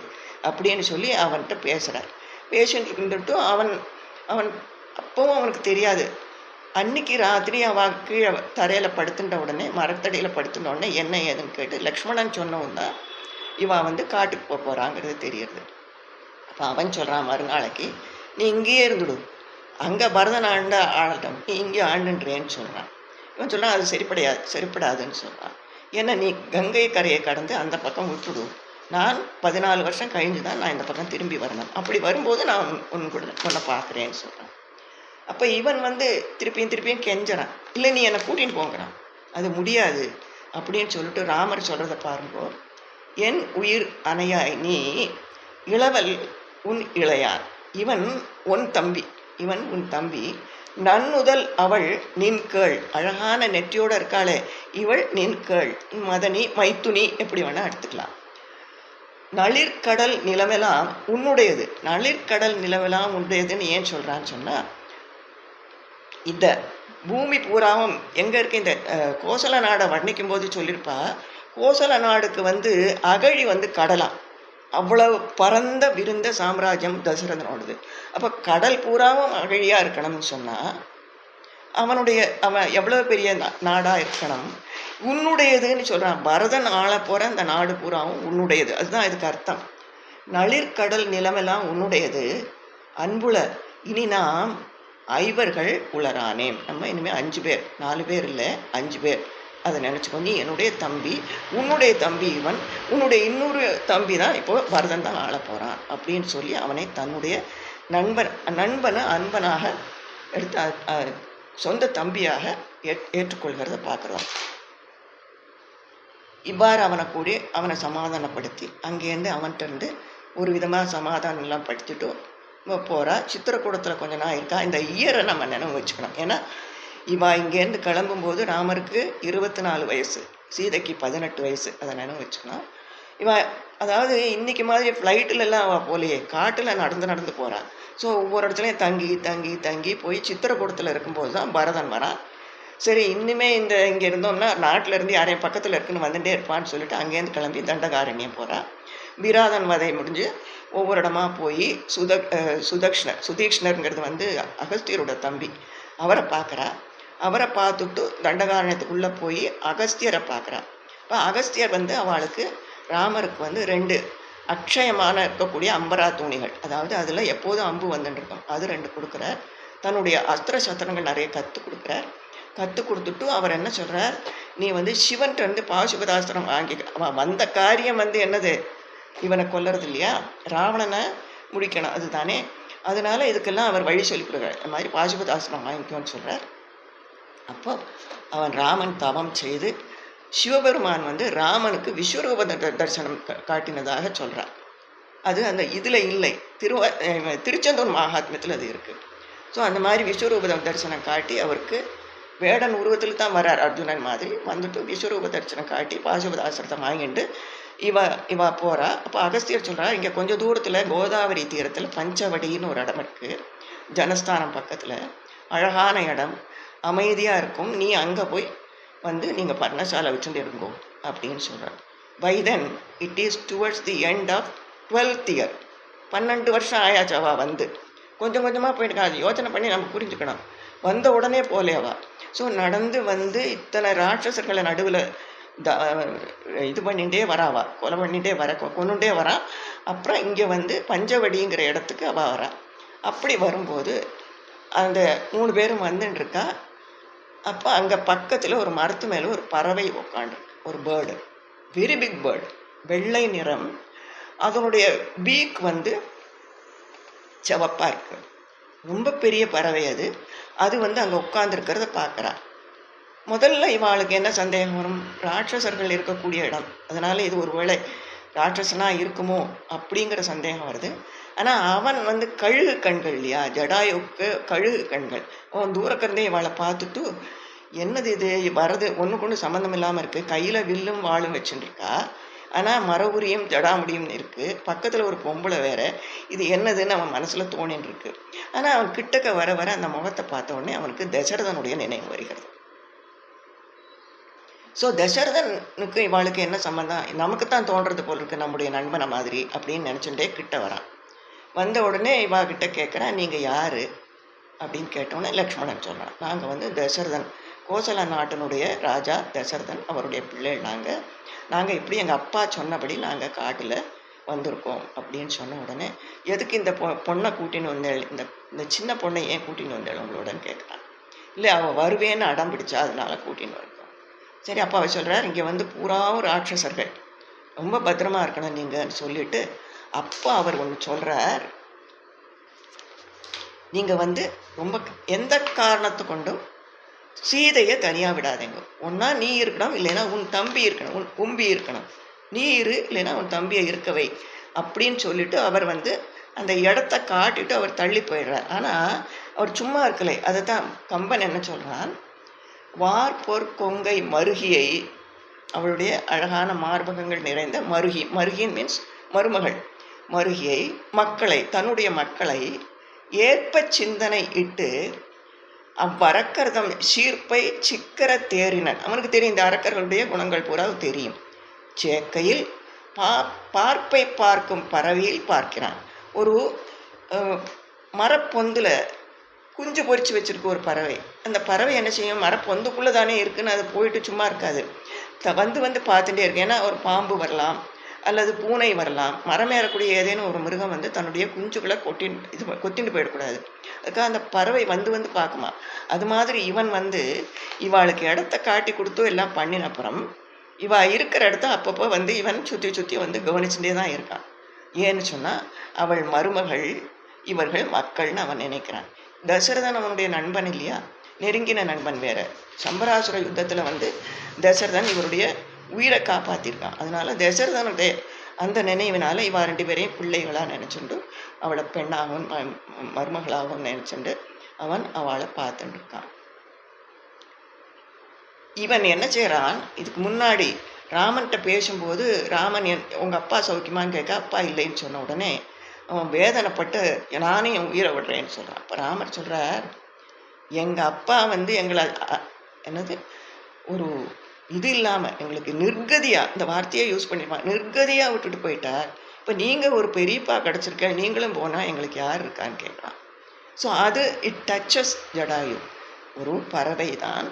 அப்படின்னு சொல்லி அவன்கிட்ட பேசுகிறார். பேஷண்ட் இருந்துட்டும் அவன் அப்பவும் அவனுக்கு தெரியாது. அன்னைக்கு ராத்திரி அவன் கீழே தரையில் படுத்துட்ட உடனே, மரத்தடியில் படுத்துட்ட உடனே என்ன ஏதுன்னு கேட்டு லக்ஷ்மணன் சொன்னவன் தான் இவன் காட்டுக்கு போக போகிறாங்கிறது தெரியுது. அப்போ அவன் சொல்கிறான், மறுநாளைக்கு நீ இங்கேயே இருந்துடும், அங்கே பரதன் ஆண்ட ஆளட்டும், நீ இங்கே ஆண்டுன்றேன்னு சொல்கிறான். இவன் சொல்கிறான், அது சரிப்படாதுன்னு சொல்கிறான். ஏன்னா நீ கங்கை கரையை கடந்து அந்த பக்கம் விட்டுடும், நான் 14 வருஷம் கழிஞ்சு தான் நான் இந்த பக்கம் திரும்பி வரணும், அப்படி வரும்போது நான் உன்னை பார்க்குறேன்னு சொல்கிறான். அப்போ இவன் திருப்பியும் கெஞ்சுறான், இல்லை நீ என்னை கூட்டின்னு போங்கிறான். அது முடியாது அப்படின்னு சொல்லிட்டு ராமர் சொல்கிறத பாருங்கோ, என் உயிர் அணையாய் நீ இளவல் உன் இளையார், இவன் உன் தம்பி, நன்னுதல் அவள் நின் கேள். அழகான நெற்றியோடு இருக்காளே இவள் நின் கேள், மதனி மைத்துனி எப்படி வேணால் எடுத்துக்கலாம். நளிர்கடல் நிலவெல்லாம் உன்னுடையது. நளிர்கடல் நிலவெல்லாம் உன்னுடையதுன்னு ஏன் சொல்கிறான்னு சொன்னால், இந்த பூமி பூராவும் எங்கே இருக்க இந்த கோசல நாடை வர்ணிக்கும் போது சொல்லியிருப்பா, கோசல நாடுக்கு அகழி கடலாம், அவ்வளவு பரந்த விருந்த சாம்ராஜ்யம் தசரதனோடது. அப்போ கடல் பூராவும் அகழியாக இருக்கணும்னு சொன்னால் அவன் எவ்வளோ பெரிய நாடாக இருக்கணும். உன்னுடையதுன்னு சொல்கிறான். பரதன் ஆள போகிற அந்த நாடு பூராவும் உன்னுடையது, அதுதான் இதுக்கு அர்த்தம். நளிர்கடல் நிலமெல்லாம் உன்னுடையது, அன்புல இனி நாம் ஐவர்கள் உளரானேன். நம்ம இனிமேல் 5 பேர், 4 பேர் இல்லை 5 பேர். அதை நினச்சிக்கோ, நீ என்னுடைய தம்பி, உன்னுடைய தம்பி இவன், உன்னுடைய இன்னொரு தம்பி தான் இப்போ பரதன் தான் ஆள போகிறான் அப்படின்னு சொல்லி அவனை தன்னுடைய நண்பனை அன்பனாக எடுத்து சொந்த தம்பியாக ஏற்றுக்கொள்கிறத பார்க்குறோம். இவ்வாறு அவனை சமாதானப்படுத்தி அங்கேருந்து அவன்கிட்ட ஒரு விதமாக சமாதானம் எல்லாம் படுத்திட்டு போகிறா. சித்திரக்கூடத்தில் கொஞ்ச நாள் இருக்கா. இந்த இயரை நம்ம நினைவு வச்சுக்கணும். ஏன்னா இங்கேருந்து கிளம்பும்போது ராமருக்கு 24 வயசு, சீதைக்கு 18 வயசு. அதை நினைவு வச்சுக்கணும். அதாவது இன்றைக்கி மாதிரி ஃப்ளைட்டிலெல்லாம் அவள் போலையே, காட்டில் நடந்து போகிறாள். ஸோ ஒவ்வொரு இடத்துலையும் தங்கி போய் சித்திரக்கூடத்தில் இருக்கும்போது தான் பரதன் வரான். சரி, இன்னுமே இங்கே இருந்தோம்னா நாட்டிலேருந்து யாரையும் பக்கத்தில் இருக்குன்னு வந்துட்டே இருப்பான்னு சொல்லிட்டு அங்கேருந்து கிளம்பி தண்டகாரண்யம் போகிறான். விராதன் வதை முடிஞ்சு ஒவ்வொரு இடமா போய் சுதீக்ஷ்ணருங்கிறது அகஸ்தியரோட தம்பி, அவரை பார்க்குறா. அவரை பார்த்துட்டு தண்டகாரண்யத்துக்குள்ளே போய் அகஸ்தியரை பார்க்குறா. இப்போ அகஸ்தியர் அவளுக்கு ராமருக்கு 2 அக்ஷயமான இருக்கக்கூடிய அம்பரா தூணிகள், அதாவது அதில் எப்போதும் அம்பு வந்துட்டுருக்கோம், அது 2 கொடுக்குறார். தன்னுடைய அஸ்திர சத்திரங்கள் நிறைய கற்றுக் கொடுத்துட்டு அவர் என்ன சொல்கிறார், நீ சிவன்கிட்ட பாசுபதாஸ்திரம் வாங்கி, அவன் வந்த காரியம் என்னது, இவனை கொல்றது இல்லையா, ராவணனை முடிக்கணும், அதுதானே. அதனால இதுக்கெல்லாம் அவர் வழி சொல்லி கொடுக்குறார். இந்த மாதிரி பாசுபதாஸ்திரம் வாங்கிக்கோன்னு சொல்கிறார். அப்போ அவன் ராமன் தவம் செய்து சிவபெருமான் ராமனுக்கு விஸ்வரூப தரிசனம் காட்டினதாக சொல்கிறார். அது அந்த இதில் இல்லை, திருச்செந்தூர் மகாத்மியத்தில் அது இருக்குது. ஸோ அந்த மாதிரி விஸ்வரூப தரிசனம் காட்டி அவருக்கு வேடன் உருவத்தில் தான் வரார், அர்ஜுனன் மாதிரி விஸ்வரூப தரிசனம் காட்டி பாசுபதாஸ்திரத்தை வாங்கிட்டு இவ இவ போகிறா. அப்போ அகஸ்தியர் சொல்கிறா, இங்கே கொஞ்சம் தூரத்தில் கோதாவரி தீரத்தில் பஞ்சவடின்னு ஒரு இடம் இருக்குது, ஜனஸ்தானம் பக்கத்தில். அழகான இடம், அமைதியாக இருக்கும். நீ அங்கே போய் வந்து நீங்கள் பர்ணசாலை வச்சுட்டு இருங்கோ அப்படின்னு சொல்கிறார். By then it is towards the end of 12th year. 12 வருஷம் ஆயாச்சவா வந்து. கொஞ்சம் கொஞ்சமாக போயிட்டு அது யோசனை பண்ணி நம்ம புரிஞ்சுக்கணும். வந்த உடனே போலேவா. ஸோ நடந்து வந்து இத்தனை ராட்சசர்களை நடுவில் இது பண்ணிகிட்டே வராவா, கொலை பண்ணிகிட்டே கொண்டுட்டே வரா. அப்புறம் இங்கே வந்து பஞ்சவடிங்கிற இடத்துக்கு அவள் வரா. அப்படி வரும்போது அந்த 3 பேரும் வந்துட்டுருக்கா. அப்போ அங்கே பக்கத்தில் ஒரு மரத்து மேலே ஒரு பறவை உட்காண்டு, ஒரு பேர்டு, வெரி பிக் பேர்டு, வெள்ளை நிறம். அதனுடைய பீக் வந்து சிவப்பாக இருக்கு. ரொம்ப பெரிய பறவை அது. அது வந்து அங்கே உட்காந்துருக்கிறத பார்க்குறா. முதல்ல இவாளுக்கு என்ன சந்தேகம் வரும், ராட்சசர்கள் இருக்கக்கூடிய இடம், அதனால் இது ஒரு வேளை ராட்சசனாக இருக்குமோ அப்படிங்கிற சந்தேகம் வருது. ஆனால் அவன் வந்து கழுகு கண்கள் இல்லையா, ஜடாயுக்கு கழுகு கண்கள். அவன் தூரக்கிறதே இவாளை பார்த்துட்டு, என்னது இது வரது ஒன்றுக்கு ஒன்று சம்மந்தம் இல்லாமல் இருக்குது, கையில் வில்லும் வாளும் வச்சுருக்கா, ஆனால் மரவுரியும் ஜடாமுடியும் இருக்குது, பக்கத்தில் ஒரு பொம்பளை வேற, இது என்னதுன்னு அவன் மனசில் தோணின்னு இருக்கு. ஆனால் அவன் கிட்டக்க வர வர அந்த முகத்தை பார்த்த உடனே அவனுக்கு தசரதனுடைய நினைவு வருகிறது. ஸோ தசரதனுக்கு இவாளுக்கு என்ன சம்மந்தம், நமக்கு தான் தோன்றது போல் இருக்கு, நம்முடைய நண்பனை மாதிரி அப்படின்னு நினச்சுட்டே கிட்ட வரான். வந்த உடனே இவா கிட்ட கேட்குறான், நீங்கள் யார் அப்படின்னு கேட்டோன்னே லக்ஷ்மணன் சொல்கிறான், நாங்கள் வந்து தசரதன், கோசல நாட்டினுடைய ராஜா தசரதன், அவருடைய பிள்ளைகள் நாங்கள் இப்படி எங்கள் அப்பா சொன்னபடி நாங்கள் காட்டில் வந்திருக்கோம் அப்படின்னு சொன்ன உடனே, எதுக்கு இந்த பொண்ணை கூட்டின்னு வந்தேள், இந்த சின்ன பொண்ணை ஏன் கூட்டின்னு வந்தேள் உங்களோடன்னு கேட்குறான். இல்லை அவள் வருவேன்னு அடம் பிடிச்சா, அதனால கூட்டின்னு வந்தோம். சரி, அப்பா அவர் சொல்கிறார், இங்கே வந்து பூராவும் ராட்சசர்கள், ரொம்ப பத்திரமா இருக்கணும் நீங்கள் சொல்லிட்டு, அப்போ அவர் ஒன்று சொல்கிறார், நீங்கள் வந்து ரொம்ப எந்த காரணத்தை கொண்டும் சீதையை தனியாக விடாதீங்க. ஒன்றா நீ இருக்கணும், இல்லைன்னா உன் தம்பி இருக்கணும், உன் கும்பி இருக்கணும், நீ இரு, இல்லைன்னா உன் தம்பியை இருக்கவை அப்படின்னு சொல்லிட்டு அவர் வந்து அந்த இடத்த காட்டிட்டு அவர் தள்ளி போயிடுறார். ஆனால் அவர் சும்மா இருக்கலை. அதை தான் கம்பன் என்ன சொல்கிறான், வார்பொற் கொங்கை மருகியை, அவளுடைய அழகான மார்பகங்கள் நிறைந்த மருகின் மீன்ஸ் மருமகள், மருகியை, மக்களை, தன்னுடைய மக்களை ஏற்ப சிந்தனை இட்டு அவ்வரக்கர்தம் சீர்ப்பை சிக்கர தேறினன். அவனுக்கு தெரியும், இந்த அரக்கர்களுடைய குணங்கள் பூரா தெரியும். சேக்கையில் பார்ப்பை பார்க்கும் பறவையில் பார்க்கிறான். ஒரு மரப்பொந்தில் குஞ்சு பொறிச்சு வச்சிருக்கு ஒரு பறவை. அந்த பறவை என்ன செய்யும், மரப்பொந்துக்குள்ளே தானே இருக்குன்னு அது போயிட்டு சும்மா இருக்காது, வந்து பார்த்துட்டே இருக்கு. ஏன்னா ஒரு பாம்பு வரலாம், அல்லது பூனை வரலாம், மரம் ஏறக்கூடிய ஏதேனும் ஒரு மிருகம் வந்து தன்னுடைய குஞ்சுகளை கொத்திட்டு போயிடக்கூடாது. அதுக்காக அந்த பறவை வந்து பார்க்குமா. அது மாதிரி இவன் வந்து இவாளுக்கு இடத்த காட்டி கொடுத்தோ எல்லாம் பண்ணின அப்புறம் இவா இருக்கிற இடத்த அப்பப்போ வந்து இவன் சுற்றி வந்து கவனிச்சுட்டே தான் இருக்கான். ஏன்னு சொன்னால் அவள் மருமகள், இவர்கள் மக்கள்னு அவன் நினைக்கிறான். தசரதன் அவனுடைய நண்பன் இல்லையா, நெருங்கின நண்பன் வேற. சம்பராசுர யுத்தத்தில் வந்து தசரதன் இவருடைய உயிரை காப்பாற்றிருக்கான். அதனால தசரதனுடைய அந்த நினைவினால இவா 2 பேரையும் பிள்ளைகளாக நினச்சிட்டு, அவளை பெண்ணாகவும் மருமகளாகவும் நினச்சிட்டு அவன் அவளை பார்த்துட்டு இருக்கான். இவன் என்ன செய்கிறான், இதுக்கு முன்னாடி ராமன்கிட்ட பேசும்போது ராமன் உங்கள் அப்பா சௌக்கியமான்னு கேட்க, அப்பா இல்லைன்னு சொன்ன உடனே அவன் வேதனைப்பட்டு நானே என் உயிரை விடுறேன்னு சொல்கிறான். அப்போ ராமர் சொல்கிறார், எங்கள் அப்பா வந்து எங்களை என்னது ஒரு இது இல்லாமல் எங்களுக்கு நிர்கதியாக, இந்த வார்த்தையை யூஸ் பண்ணிருப்பான், நிர்கதியாக விட்டுட்டு போயிட்டார். இப்போ நீங்கள் ஒரு பெரியப்பா கிடச்சிருக்க, நீங்களும் போனால் எங்களுக்கு யார் இருக்கான்னு கேட்குறான். ஸோ அது இட் டச்சஸ் ஜடாயு. ஒரு பறவை தான்,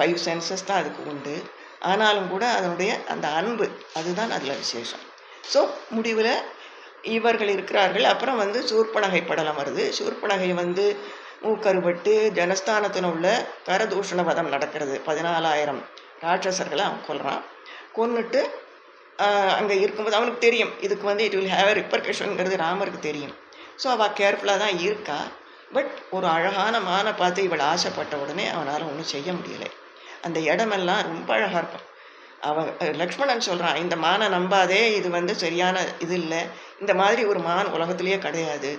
5 சென்சஸ் தான் அதுக்கு உண்டு. ஆனாலும் கூட அதனுடைய அந்த அன்பு அதுதான் அதில் விசேஷம். ஸோ முடிவில் இவர்கள் இருக்கிறார்கள். அப்புறம் வந்து சூர்பனகை படலம் வருது. சூர்பனகை வந்து மூக்கருபட்டு ஜனஸ்தானத்தில் உள்ள கரதூஷண வதம் நடக்கிறது. 14,000 ராட்சசர்களை அவன் கொல்றான். கொன்னுட்டு அங்கே இருக்கும்போது அவனுக்கு தெரியும் இதுக்கு வந்து இட் வில் ஹேவ் அ ரிப்பர்கஷன்ங்கிறது ராமருக்கு தெரியும். ஸோ அவள் கேர்ஃபுல்லாக தான் இருக்கா. பட் ஒரு அழகான மானை பார்த்து இவள் ஆசைப்பட்ட உடனே அவனால் ஒன்றும் செய்ய முடியலை. அந்த இடமெல்லாம் ரொம்ப அழகாக இருக்கும். அவன் லக்ஷ்மணன் சொல்கிறான், இந்த மானை நம்பாதே, இது வந்து சரியான இது இல்லை, இந்த மாதிரி ஒரு மான் உலகத்திலேயே கிடையாது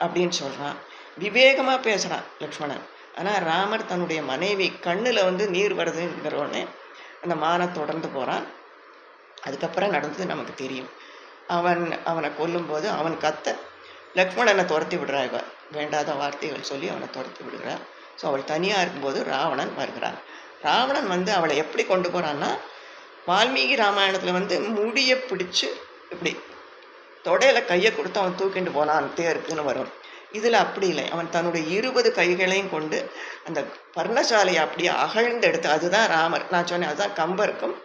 அப்படின்னு சொல்கிறான். விவேகமாக பேசுகிறான் லக்ஷ்மணன். ஆனால் ராமர் தன்னுடைய மனைவி கண்ணில் வந்து நீர் வருதுங்கிறோடனே அந்த மானை தொடர்ந்து போகிறான். அதுக்கப்புறம் நடந்தது நமக்கு தெரியும். அவனை கொல்லும்போது அவன் கத்த லக்ஷ்மணனை துரத்தி விடுறா. இவ வேண்டாத வார்த்தைகள் சொல்லி அவனை துரத்தி விடுகிறார். ஸோ அவள் தனியாக இருக்கும்போது ராவணன் வருகிறான். ராவணன் வந்து அவளை எப்படி கொண்டு போகிறான்னா, வால்மீகி ராமாயணத்தில் முடியை பிடிச்சி இப்படி தொடையில் கையை கொடுத்து அவன் தூக்கிட்டு போனான் தேருக்குன்னு வரும். இதில் அப்படி இல்லை. அவன் தன்னுடைய 20 கைகளையும் கொண்டு அந்த பர்ணசாலையை அப்படியே அகழ்ந்து எடுத்து, அதுதான் ராமர். நான் சொன்னேன், அதுதான் கம்பருக்கும்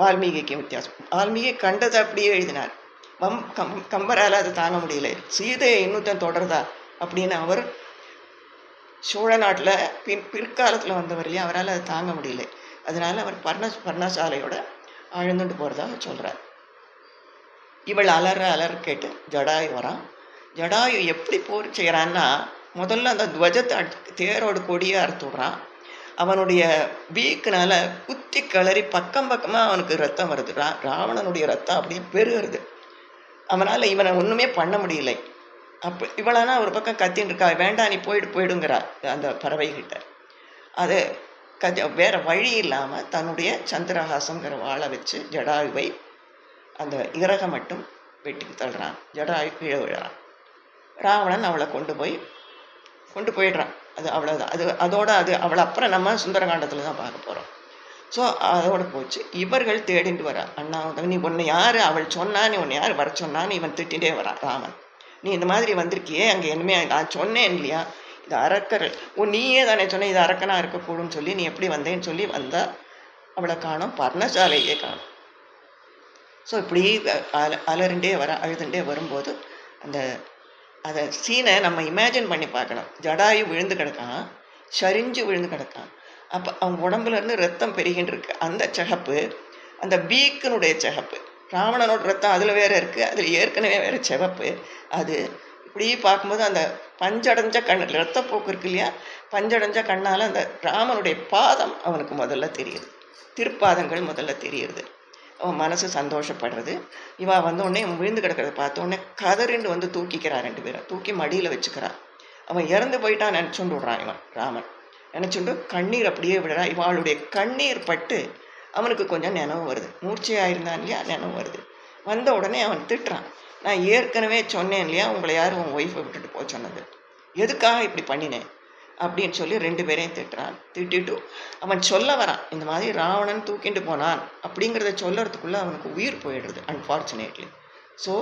வால்மீகிக்கும் வித்தியாசம். வால்மீகி கண்டதை அப்படியே எழுதினார். கம்பரால் அது தாங்க முடியல. சீதையை இன்னொருத்தன் தொடர்தா அப்படின்னு அவர் சோழ நாட்டில் பிற்காலத்தில் வந்தவர் இல்லையா, அவரால் அது தாங்க முடியல. அதனால அவர் பர்ணசாலையோட ஆழ்ந்துட்டு போகிறதாக சொல்கிறார். இவள் அலற கேட்டு ஜடாயு வரான். ஜடாயு எப்படி போர் செய்கிறான்னா, முதல்ல அந்த துவஜத்தை தேரோட கொடியை அறுத்து விட்றான். அவனுடைய வீக்குனால குத்தி கிளறி பக்கமாக அவனுக்கு ரத்தம் வருது. ராவணனுடைய ரத்தம் அப்படியே பெருகிறது. அவனால் இவனை ஒன்றுமே பண்ண முடியலை. இவளானா ஒரு பக்கம் கத்தின்னு இருக்கா, வேண்டாம் நீ போயிடுங்கிறா அந்த பறவைகிட்ட. அது வேற வழி இல்லாமல் தன்னுடைய சந்திரஹாசங்கிற வாழை வச்சு ஜடாயுவை அந்த இறக மட்டும் வெட்டி தள்ளுறான். ஜடாயு கீழே விழுறான். ராவணன் அவளை கொண்டு போயிடுறான். அது அவ்வளோதான். அதோட அவளை அப்புறம் நம்ம சுந்தரகாண்டத்தில் தான் பார்க்க போகிறோம். ஸோ அதோட போச்சு. இவர்கள் தேடிட்டு வரா. அண்ணா நீ உன்னை யார் அவள் சொன்னா, நீ உன்னை யார் வர சொன்னான்னு இவன் திட்டிகிட்டே வரான். ராமன், நீ இந்த மாதிரி வந்திருக்கியே, அங்கே என்னமே நான் சொன்னேன் இல்லையா, இது அரக்கர்கள், நீயே தானே சொன்ன இது அரக்கனாக இருக்கக்கூடும்னு சொல்லி நீ எப்படி வந்தேன்னு சொல்லி வந்தால் அவளை காணும், பர்ணசாலையே காணும். ஸோ இப்படி அலருண்டே அழுதுண்டே வரும்போது அதை சீனை நம்ம இமேஜின் பண்ணி பார்க்கணும். ஜடாயு விழுந்து கிடக்கான், சரிஞ்சு விழுந்து கிடக்கான். அப்போ அவன் உடம்புலேருந்து ரத்தம் பெருகின்னு இருக்கு. அந்த சிகப்பு அந்த பீக்கினுடைய சிகப்பு, ராவணனோட ரத்தம் அதில் வேறு இருக்குது, அதில் ஏற்கனவே வேறு சிவப்பு. அது இப்படி பார்க்கும்போது அந்த பஞ்சடைஞ்ச கண், ரத்தப்போக்கு இருக்கு இல்லையா, பஞ்சடைஞ்ச கண்ணால் அந்த ராமனுடைய பாதம் அவனுக்கு முதல்ல தெரியுது, திருப்பாதங்கள் முதல்ல தெரியுது. அவன் மனசு சந்தோஷப்படுறது. இவா உடனே விழுந்து கிடக்கிறத பார்த்த உடனே கதறிண்டு தூக்கிக்கிறான். 2 பேரும் தூக்கி மடியில் வச்சுக்கிறான். அவன் இறந்து போயிட்டான் நினச்சுண்டு விடுறான். இவன் ராமன் நினச்சுண்டு கண்ணீர் அப்படியே விடுறான். இவாளுடைய கண்ணீர் பட்டு அவனுக்கு கொஞ்சம் நினைவு வருது. மூர்ச்சையாயிருந்தான் இல்லையா, நினைவு வருது. வந்த உடனே அவன் திட்டுறான், நான் ஏற்கனவே சொன்னேன் இல்லையா, உங்களை யாரும் உன் ஒய்ஃபை விட்டுட்டு போக சொன்னது, எதுக்காக இப்படி பண்ணினேன் அப்படின்னு சொல்லி 2 பேரையும் திட்டுறான். திட்டிட்டு அவன் சொல்ல வரான், இந்த மாதிரி ராவணன் தூக்கிட்டு போனான் அப்படிங்கிறத சொல்லறதுக்குள்ளே அவனுக்கு உயிர் போயிடுறது அன்ஃபார்ச்சுனேட்லி. ஸோ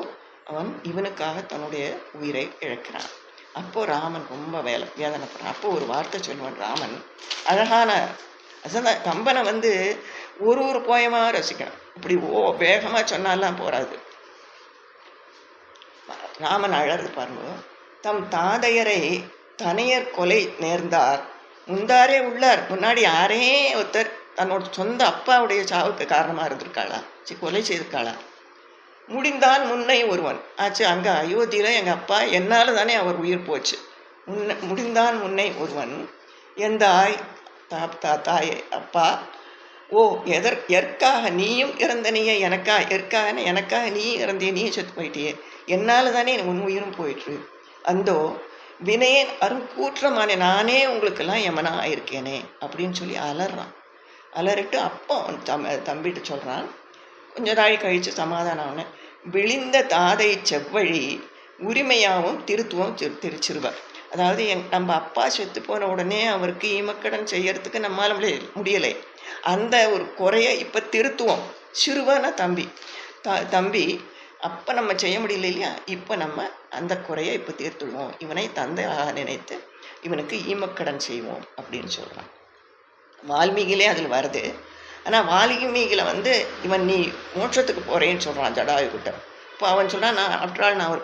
அவன் இவனுக்காக தன்னுடைய உயிரை இழக்கிறான். அப்போது ராமன் ரொம்ப வேதனைப்படுறான். அப்போ ஒரு வார்த்தை சொல்லுவான் ராமன், அழகான அதான் கம்பனை ஒரு போயமாக ரசிக்கணும். இப்படி வேகமாக சொன்னாலாம் போகாது. ராமன் அழறது பாருங்க. தம் தாதையரை தனையர் கொலை நேர்ந்தார் முந்தாரே உள்ளார். முன்னாடி யாரே ஒருத்தர் தன்னோட சொந்த அப்பாவுடைய சாவுக்கு காரணமாக இருந்திருக்காளா, கொலை செய்திருக்காளா. முடிந்தான் முன்னை ஒருவன் ஆச்சு. அங்கே அயோத்தியில் எங்கள் அப்பா என்னால் தானே அவர் உயிர் போச்சு. முடிந்தான் முன்னை ஒருவன் எந்தாய் தாயே அப்பா, ஓ எற்காக நீயும் இறந்தனியே, எனக்காக நீ இறந்திய, நீ செத்து போயிட்டியே, என்னால் தானே உன் உயிரும் போயிட்டு. அந்தோ வினயன் அருங்கூற்றமான நானே உங்களுக்கெல்லாம் யமனா ஆயிருக்கேனே அப்படின்னு சொல்லி அலறான். அலறிட்டு அப்போ தம்பிட்டு சொல்கிறான், கொஞ்ச நாள் கழித்து சமாதானம் ஆன, விழிந்த தாதை செவ்வழி உரிமையாகவும் திருத்துவம் திருச்சிறுவர். அதாவது நம்ம அப்பா செத்து போன உடனே அவருக்கு ஈமக்கடன் செய்யறதுக்கு நம்மளால முடியலை. அந்த ஒரு குறைய இப்போ திருத்துவோம். சிறுவன தம்பி அப்போ நம்ம செய்ய முடியல இல்லையா, இப்போ நம்ம அந்த குறையை இப்போ தீர்த்துடுவோம், இவனை தந்தையாக நினைத்து இவனுக்கு ஈமக்கடன் செய்வோம் அப்படின்னு சொல்கிறான். வால்மீகிலே அதில் வருது. ஆனால் வால்மீகியில் இவன் நீ மோட்சத்துக்கு போகிறேன்னு சொல்கிறான் ஜடாயுக்கிட்ட. இப்போ அவன் சொல்கிறான், நான் ஒரு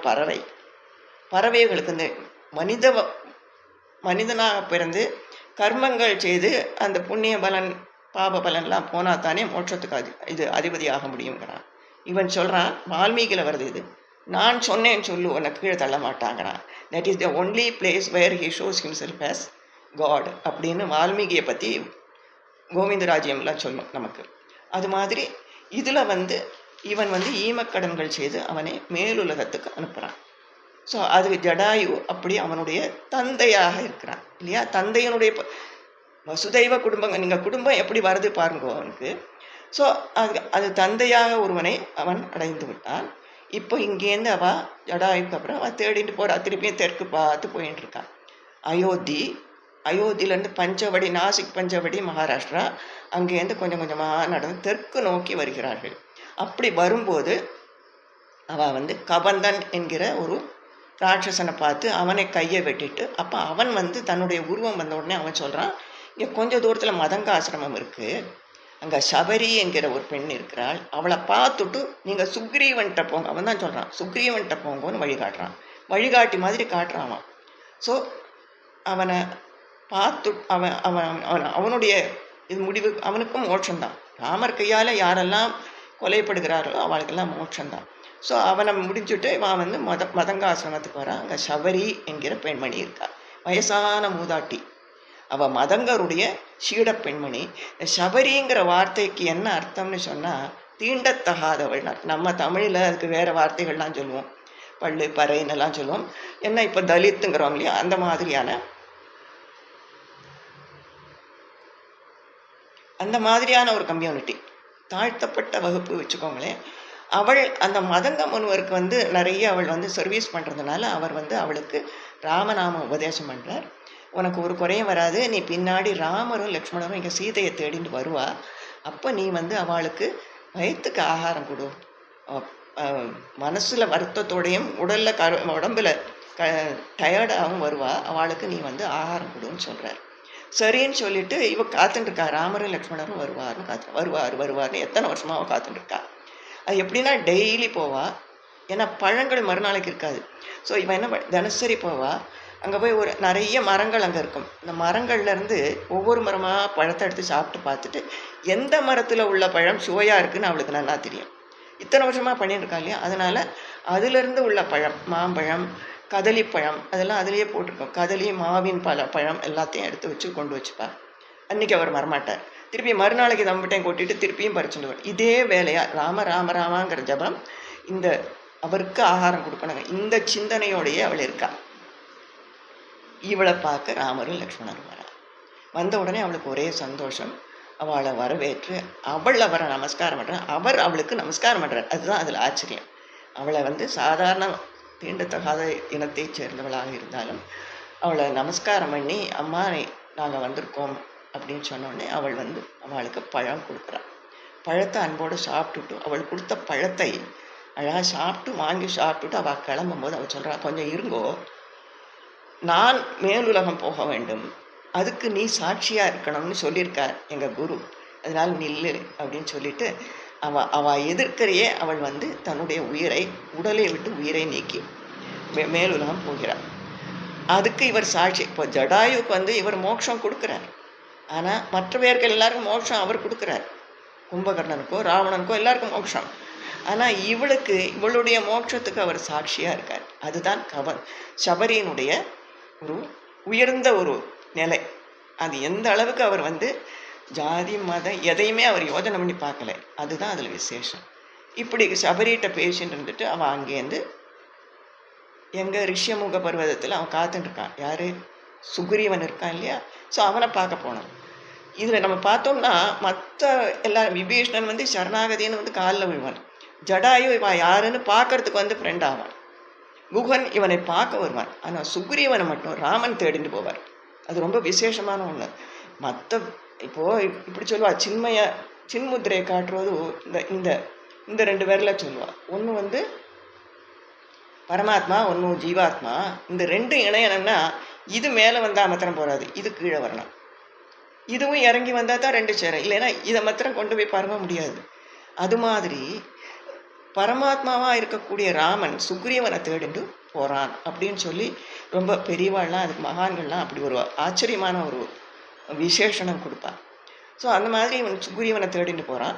பறவைகளுக்கு மனிதனாக பிறந்து கர்மங்கள் செய்து அந்த புண்ணிய பலன் பாப பலன்லாம் போனால் தானே மோட்சத்துக்கு அதிபதி ஆக முடியுங்கிறான். இவன் சொல்கிறான், வால்மீகியில் வருது இது, நான் சொன்னேன்னு சொல்லு, உன்னை கீழே தள்ள மாட்டாங்கிறான். That is the only place where he shows himself as God அப்படின்னு வால்மீகியை பற்றி கோவிந்தராஜ்யம்லாம் சொல்லும் நமக்கு. அது மாதிரி இதில் இவன் ஈமக்கடன்கள் செய்து அவனை மேலுலகத்துக்கு அனுப்புகிறான். ஸோ அது ஜடாயு அப்படி அவனுடைய தந்தையாக இருக்கிறான் இல்லையா. தந்தையனுடைய வசுதைவ குடும்பங்க, நீங்கள் குடும்பம் எப்படி வருது பாருங்க அவனுக்கு. ஸோ அது தந்தையாக ஒருவனை அவன் அடைந்து விட்டான். இப்போ இங்கேருந்து அவள் ஜடாயுக்கு அப்புறம் அவள் தேடிட்டு போகிறா, திருப்பியும் தெற்கு பார்த்து போயின்னு இருக்கான். அயோத்தியிலேருந்து பஞ்சவடி, நாசிக் பஞ்சவடி, மகாராஷ்டிரா, அங்கேருந்து கொஞ்சம் கொஞ்சமாக நடந்து தெற்கு நோக்கி வருகிறார்கள். அப்படி வரும்போது அவள் வந்து கபந்தன் என்கிற ஒரு ராட்சசனை பார்த்து அவனை கையை வெட்டிட்டு, அப்போ அவன் தன்னுடைய உருவம் வந்த உடனே அவன் சொல்கிறான், இங்கே கொஞ்சம் தூரத்தில் மதங்காசிரமம் இருக்குது, அங்கே சபரி என்கிற ஒரு பெண் இருக்கிறாள், அவளை பார்த்துட்டு நீங்கள் சுக்ரீவன்கிட்ட போங்க. அவன் தான் சொல்கிறான், சுக்ரீவன்கிட்ட போங்கன்னு வழிகாட்டுறான். வழிகாட்டி மாதிரி காட்டுறான் அவன். ஸோ அவனை பார்த்து அவனுடைய இது முடிவு, அவனுக்கும் மோட்சம்தான். ராமர் கையால் யாரெல்லாம் கொலைப்படுகிறார்களோ அவளுக்கெல்லாம் மோட்சம்தான். ஸோ அவனை முடிஞ்சுட்டு அவன் மதங்காசிரமத்துக்கு வரான். அங்கே சபரி என்கிற பெண்மணி இருக்கா, வயசான மூதாட்டி. அவள் மதங்கருடைய சீட பெண்மணி. சபரிங்கிற வார்த்தைக்கு என்ன அர்த்தம்னு சொன்னால் தீண்டத்தகாதவள். நம்ம தமிழில் அதுக்கு வேறு வார்த்தைகள்லாம் சொல்லுவோம், பள்ளு பறைன்னெல்லாம் சொல்லுவோம். என்ன இப்போ தலித்துங்கிறோம் இல்லையா, அந்த மாதிரியான ஒரு கம்யூனிட்டி, தாழ்த்தப்பட்ட வகுப்பு வச்சுக்கோங்களேன். அவள் அந்த மதங்க முனிவருக்கு நிறைய அவள் சர்வீஸ் பண்ணுறதுனால அவர் அவளுக்கு ராமநாம உபதேசம் பண்ணுறார். உனக்கு ஒரு குறையும் வராது, நீ பின்னாடி ராமரும் லக்ஷ்மணரும் இங்கே சீதையை தேடிட்டு வருவா, அப்போ நீ அவளுக்கு வயிற்றுக்கு ஆகாரம் கொடு, மனசில் வருத்தத்தோடையும் உடம்பில் டயர்டாகவும் வருவா, அவளுக்கு நீ ஆகாரம் கொடுன்னு சொல்கிறார். சரின்னு சொல்லிட்டு இவ காத்துட்டுருக்கா, ராமரும் லக்ஷ்மணரும் வருவார்னு எத்தனை வருஷமாக காத்துட்டுருக்கா. அது எப்படின்னா டெய்லி போவா, ஏன்னா பழங்கள் மறுநாளைக்கு இருக்காது. ஸோ இவன் என்ன தினசரி போவா, அங்கே போய் ஒரு நிறைய மரங்கள் அங்கே இருக்கும். இந்த மரங்கள்லேருந்து ஒவ்வொரு மரமாக பழத்தை எடுத்து சாப்பிட்டு பார்த்துட்டு எந்த மரத்தில் உள்ள பழம் சுவையாக இருக்குதுன்னு அவளுக்கு நல்லா தெரியும். இத்தனை வருஷமாக பண்ணியிருக்கா இல்லையா, அதனால் அதிலிருந்து உள்ள பழம், மாம்பழம், கதலிப்பழம், அதெல்லாம் அதிலேயே போட்டிருக்கோம். கதலி, மாவின் பழம் எல்லாத்தையும் எடுத்து வச்சு கொண்டு வச்சுப்பா. அன்றைக்கி அவர் வரமாட்டார். திருப்பி மறுநாளைக்கு தம்பிட்டையும் கொட்டிட்டு திருப்பியும் பறிச்சுடுவார். இதே வேலையாக ராமராமாங்கிற ஜபம், இந்த அவருக்கு ஆகாரம் கொடுக்கணுங்க, இந்த சிந்தனையோடையே அவள் இருக்கா. இவளை பார்க்க ராமரும் லக்ஷ்மணரும் வரா. வந்த உடனே அவளுக்கு ஒரே சந்தோஷம். அவளை வரவேற்று அவரை நமஸ்காரம் பண்ணுறான், அவர் அவளுக்கு நமஸ்காரம் பண்ணுறார். அதுதான் அதில் ஆச்சரியம். அவளை சாதாரண தீண்டத்தகாத இனத்தை சேர்ந்தவளாக இருந்தாலும் அவளை நமஸ்காரம் பண்ணி, அம்மா நாங்கள் வந்திருக்கோம் அப்படின்னு சொன்னோடனே அவள் அவளுக்கு பழம் கொடுக்குறாள். பழத்தை அன்போடு சாப்பிட்டுட்டு, அவள் கொடுத்த பழத்தை அழகாக வாங்கி சாப்பிட்டுட்டு அவள் கிளம்பும்போது அவள் சொல்கிறா, கொஞ்சம் இருங்கோ, நான் மேலுலகம் போக வேண்டும், அதுக்கு நீ சாட்சியாக இருக்கணும்னு சொல்லியிருக்கார் எங்கள் குரு, அதனால் நில்லு அப்படின்னு சொல்லிட்டு அவள் எதிர்க்கிறையே அவள் தன்னுடைய உடலை விட்டு உயிரை நீக்கி மேலுலகம் போகிறார். அதுக்கு இவர் சாட்சி. இப்போ ஜடாயுக்கு இவர் மோட்சம் கொடுக்குறார், ஆனால் மற்ற பேர்கள் எல்லாருக்கும் மோட்சம் அவர் கொடுக்குறார். கும்பகர்ணனுக்கோ ராவணனுக்கோ எல்லாருக்கும் மோட்சம். ஆனால் இவளுடைய மோட்சத்துக்கு அவர் சாட்சியாக இருக்கார். அதுதான் சபரியினுடைய ஒரு உயர்ந்த ஒரு நிலை. அது எந்த அளவுக்கு அவர் ஜாதி மதம் எதையுமே அவர் யோஜனை பண்ணி பார்க்கல, அதுதான் அதில் விசேஷம். இப்படி சபரிகிட்ட பேசின்னு இருந்துட்டு அவன் அங்கேருந்து எங்கள் ரிஷ்யமுக பர்வதத்தில் அவன் காத்துட்டுருக்கான். யார்? சுக்ரீவன் இருக்கான் இல்லையா, ஸோ அவனை பார்க்க போனான். இதில் நம்ம பார்த்தோம்னா மற்ற எல்லாரும் விபீஷ்ணன் சரணாகதின்னு காலில் விழுவான். ஜடாயு இவன் யாருன்னு பார்க்கறதுக்கு ஃப்ரெண்ட் ஆவான். குகன் இவனை பார்க்க வருவான். ஆனால் சுக்ரீவனை மட்டும் ராமன் தேடிட்டு போவார். அது ரொம்ப விசேஷமான ஒன்று. மற்ற இப்போது இப்படி சொல்லுவாள், சின்முத்திரையை காட்டுறது இந்த இந்த ரெண்டு பேரில் சொல்லுவாள். ஒன்று பரமாத்மா, ஒன்று ஜீவாத்மா. இந்த ரெண்டு இணையணும்னா இது மேலே வந்தால் மாத்திரம் போகாது, இது கீழே வரணும். இதுவும் இறங்கி வந்தால் தான் ரெண்டு சேரும், இல்லைன்னா இதை மாத்திரம் கொண்டு போய் பரவ முடியாது. அது மாதிரி பரமாத்மாவாக இருக்கக்கூடிய ராமன் சுக்ரீவனை தேடிட்டு போகிறான் அப்படின்னு சொல்லி ரொம்ப பெரியவாள்லாம், அதுக்கு மகான்கள்லாம் அப்படி ஒரு ஆச்சரியமான ஒரு விசேஷனம் கொடுப்பான். ஸோ அந்த மாதிரி இவன் சுக்ரீவனை தேடிட்டு போகிறான்.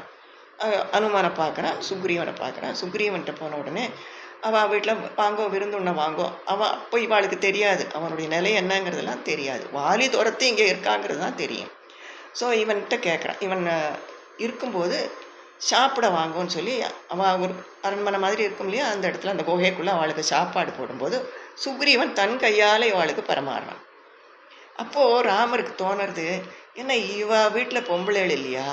அனுமானை பார்க்குறான், சுக்ரீவனை பார்க்குறான். சுக்ரீவன்கிட்ட போன உடனே அவள் வீட்டில் வாங்கோ, விருந்துண்ண வாங்கோ. அவன் அப்போ இவாளுக்கு தெரியாது, அவனுடைய நிலை என்னங்கிறதுலாம் தெரியாது. வாலி துரத்து இங்கே இருக்காங்கிறது தான் தெரியும். ஸோ இவன்கிட்ட கேட்குறான். இவன் இருக்கும்போது சாப்பிட வாங்கும்னு சொல்லி அவள் ஒரு அரண்மனை மாதிரி இருக்கும் இல்லையா, அந்த இடத்துல அந்த குகைக்குள்ளே அவளுக்கு சாப்பாடு போடும்போது சுக்ரீவன் தன் கையால் இவளுக்கு பரமாறுறான். அப்போது ராமருக்கு தோணுறது, ஏன்னா இவ வீட்டில் பொம்பளைகள் இல்லையா,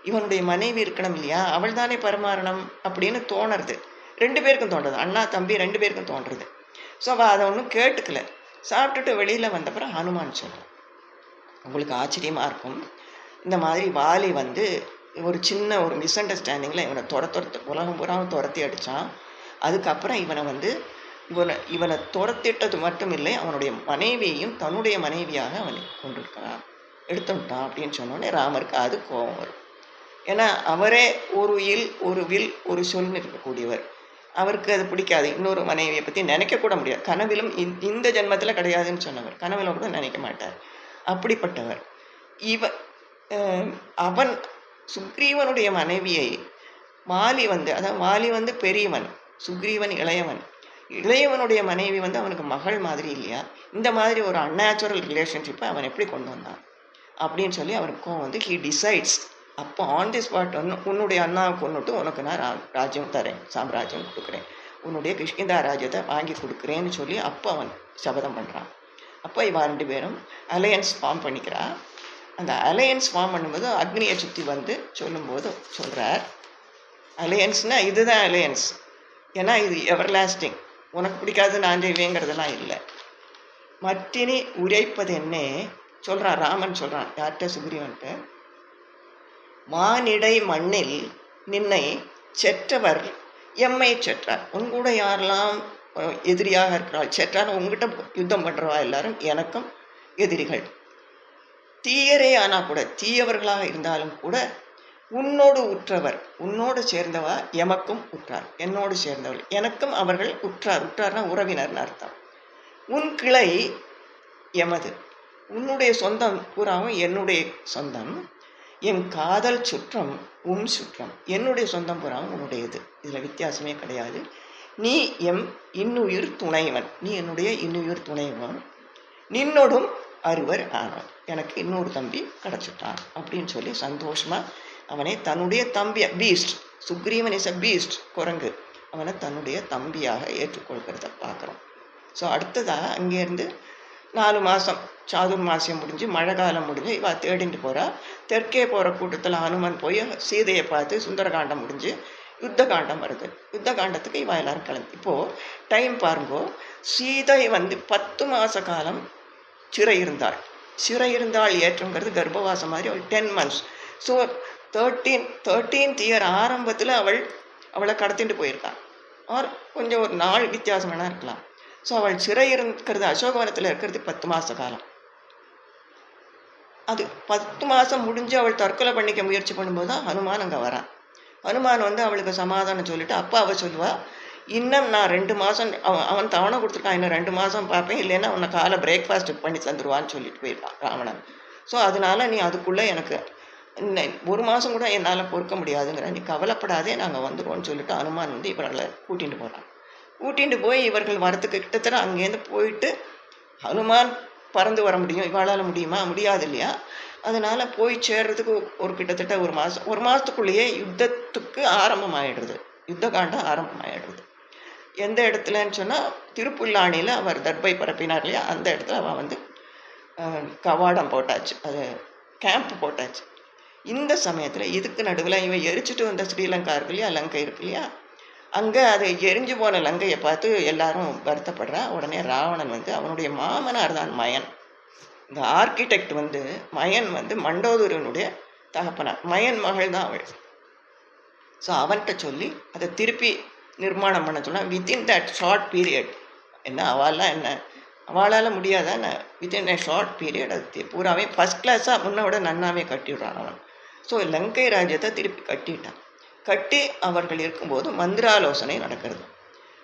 இவனுடைய மனைவி இருக்கணும் இல்லையா, அவள் தானே பரிமாறணும் அப்படின்னு தோணுறது. 2 பேருக்கும் தோன்றுறது, அண்ணா தம்பி 2 பேருக்கும் தோன்றுறது. ஸோ அவள் அதை ஒன்றும் கேட்டுக்கல. சாப்பிட்டுட்டு வெளியில் வந்தப்புறம் ஹனுமான் சொல்கிறான். உங்களுக்கு ஆச்சரியமாக இருக்கும், இந்த மாதிரி வாலி ஒரு சின்ன ஒரு மிஸ் அண்டர்ஸ்டாண்டிங்கில் இவனை உலகம் பூராவும் துரத்தி அடித்தான். அதுக்கப்புறம் இவனை துரத்திட்டது மட்டும் இல்லை, அவனுடைய மனைவியையும் தன்னுடைய மனைவியாக அவனை கொண்டிருக்கிறான், எடுத்துட்டான் அப்படின்னு சொன்னோடனே ராமருக்கு அது கோபம் வரும். ஏன்னா அவரே ஒரு வில் ஒரு சொல்னு இருக்கக்கூடியவர். அவருக்கு அது பிடிக்காது. இன்னொரு மனைவியை பற்றி நினைக்கக்கூட முடியாது. கனவிலும் இந்த ஜென்மத்தில் கிடையாதுன்னு சொன்னவர், கனவிலும் கூட நினைக்க மாட்டார். அப்படிப்பட்டவர் அவன் சுக்ரீவனுடைய மனைவியை வாலி வாலி பெரியவன், சுக்ரீவன் இளையவன். இளையவனுடைய மனைவி அவனுக்கு மகள் மாதிரி இல்லையா, இந்த மாதிரி ஒரு அன்நேச்சுரல் ரிலேஷன்ஷிப்பை அவன் எப்படி கொண்டு வந்தான் அப்படின்னு சொல்லி அவருக்கும் ஹி டிசைட்ஸ். அப்போ ஆன் தி ஸ்பாட் உன்னுடைய அண்ணாவை கொண்டுட்டு உனக்கு நான் ராஜ்யம் தரேன், சாம்ராஜ்யம் கொடுக்குறேன், உன்னுடைய கிஷ்கிந்தா ராஜ்யத்தை வாங்கி கொடுக்குறேன்னு சொல்லி அப்போ அவன் சபதம் பண்ணுறான். அப்போ இவா 2 பேரும் அலையன்ஸ் ஃபார்ம் பண்ணிக்கிறா. அந்த அலையன்ஸ் ஃபார்ம் பண்ணும்போது அக்னியை சுற்றி சொல்லும்போது சொல்கிறார், அலையன்ஸ்னால் இதுதான் அலையன்ஸ். ஏன்னா இது எவர்லாஸ்டிங், உனக்கு பிடிக்காது நான் செய்வேங்கிறதெல்லாம் இல்லை. மற்றினி உரைப்பது என்னே சொல்கிறான் ராமன். சொல்கிறான் யார்கிட்ட, சுக்ரீவன்ட்டு, மானிடை மண்ணில் நின்னை செற்றவர் எம்மை செற்றார். உங்கூட யாரெல்லாம் எதிரியாக இருக்கிறாள், செற்றார் உங்ககிட்ட யுத்தம் பண்ணுறவா எல்லாரும் எனக்கும் எதிரிகள். தீயரே ஆனால் கூட, தீயவர்களாக இருந்தாலும் கூட உன்னோடு உற்றவர், உன்னோடு சேர்ந்தவா எமக்கும் உற்றார், என்னோடு சேர்ந்தவள் எனக்கும் அவர்கள் உற்றார். உற்றார்னா உறவினர்னு அர்த்தம். உன் கிளை எமது, உன்னுடைய சொந்தம் பூராவும் என்னுடைய சொந்தம். என் காதல் சுற்றம் சுற்றம், என்னுடைய சொந்தம் பூராவும் உன்னுடையது. இதில் வித்தியாசமே கிடையாது. நீ எம் இன்னுயிர் துணைவன், நீ என்னுடைய இன்னுயிர் துணைவன். நின்னோடும் அறுவர் ஆனவன், எனக்கு இன்னொரு தம்பி கிடச்சிட்டான் அப்படின்னு சொல்லி சந்தோஷமாக அவனை தன்னுடைய தம்பியை, Beast, Sugreevan is a Beast, குரங்கு, அவனை தன்னுடைய தம்பியாக ஏற்றுக்கொள்கிறத பார்க்குறோம். ஸோ அடுத்ததாக அங்கேருந்து 4 மாதம் சாதுர்மாசியம் முடிஞ்சு மழை காலம் முடிஞ்சு இவா தேடிட்டு போகிறா. தெற்கே போகிற கூட்டத்தில் ஹனுமன் போய் சீதையை பார்த்து சுந்தரகாண்டம் முடிஞ்சு யுத்த காண்டம் வருது. யுத்த காண்டத்துக்கு இவா எல்லாரும் கிளம்பி. இப்போது டைம் பாருங்கோ, சீதை 10 மாத காலம் சிறை இருந்தாள். ஏற்றங்கிறது கர்ப்பவாசம் மாதிரி. அவள் 10 months. ஸோ 13th year ஆரம்பத்தில் அவளை கடத்திட்டு போயிருக்காள். ஆர் கொஞ்சம் ஒரு நாள் வித்தியாசம் வேணா இருக்கலாம். ஸோ அவள் சிறை இருக்கிறது, அசோகவனத்தில் இருக்கிறது 10 மாத காலம். அது 10 மாதம் முடிஞ்சு அவள் தற்கொலை பண்ணிக்க முயற்சி பண்ணும்போது தான் ஹனுமான் அங்கே வரான். ஹனுமான் அவளுக்கு சமாதானம் சொல்லிவிட்டு அப்போ அவள் சொல்லுவா, இன்னும் நான் 2 மாதம் அவன் தவணை கொடுத்துருக்கான், இன்னும் 2 மாதம் பார்ப்பேன், இல்லைன்னா உன்னை காலை பிரேக்ஃபாஸ்ட் பண்ணி தந்துடுவான்னு சொல்லிட்டு போயிருக்கான் ராவணன். ஸோ அதனால் நீ அதுக்குள்ளே எனக்கு 1 மாதம் கூட என்னால் பொறுக்க முடியாதுங்கிற, நீ கவலைப்படாதே, நாங்கள் வந்துடுவோன்னு சொல்லிட்டு ஹனுமான் இவர்களை கூட்டிகிட்டு போகிறான். கூட்டிகிட்டு போய் இவர்கள் வரத்துக்கு கிட்டத்தட்ட அங்கேருந்து போயிட்டு ஹனுமான் பறந்து வர முடியும், இவாளால் முடியுமா, முடியாது இல்லையா. அதனால் போய் சேர்றதுக்கு கிட்டத்தட்ட 1 மாதம், 1 மாதத்துக்குள்ளேயே யுத்தத்துக்கு ஆரம்பமாயிடுறது, யுத்த காண்டம் ஆரம்பமாயிடுறது. எந்த இடத்துலன்னு சொன்னால் திருப்புல்லாணியில் அவர் தர்பை பரப்பினார் இல்லையா, அந்த இடத்துல அவன் கவாடம் போட்டாச்சு, அது கேம்ப் போட்டாச்சு. இந்த சமயத்தில் இதுக்கு நடுவில் இவன் எரிச்சிட்டு வந்த ஸ்ரீலங்கா இருக்கு இல்லையா, லங்கை இருக்கு இல்லையா, அங்கே அது எரிஞ்சு போன லங்கையை பார்த்து எல்லாரும் வருத்தப்படுறா. உடனே ராவணன் அவனுடைய மாமனார் தான் மயன், இந்த ஆர்கிடெக்ட் மயன் மண்டோதரனுடைய தகப்பனார், மயன் மகள் தான் அவள். ஸோ அவன்கிட்ட சொல்லி அதை திருப்பி நிர்மாணம் பண்ண சொன்னால் வித்தின் தட் ஷார்ட் பீரியட், அவளால் முடியாதான், வித்தின் a ஷார்ட் பீரியட் அது பூராவே ஃபஸ்ட் கிளாஸாக முன்ன விட நன்னாவே கட்டிவிடுறான் அவன். ஸோ லங்கை ராஜ்யத்தை திருப்பி கட்டிட்டான். கட்டி அவர்கள் இருக்கும்போது மந்திராலோசனை நடக்கிறது.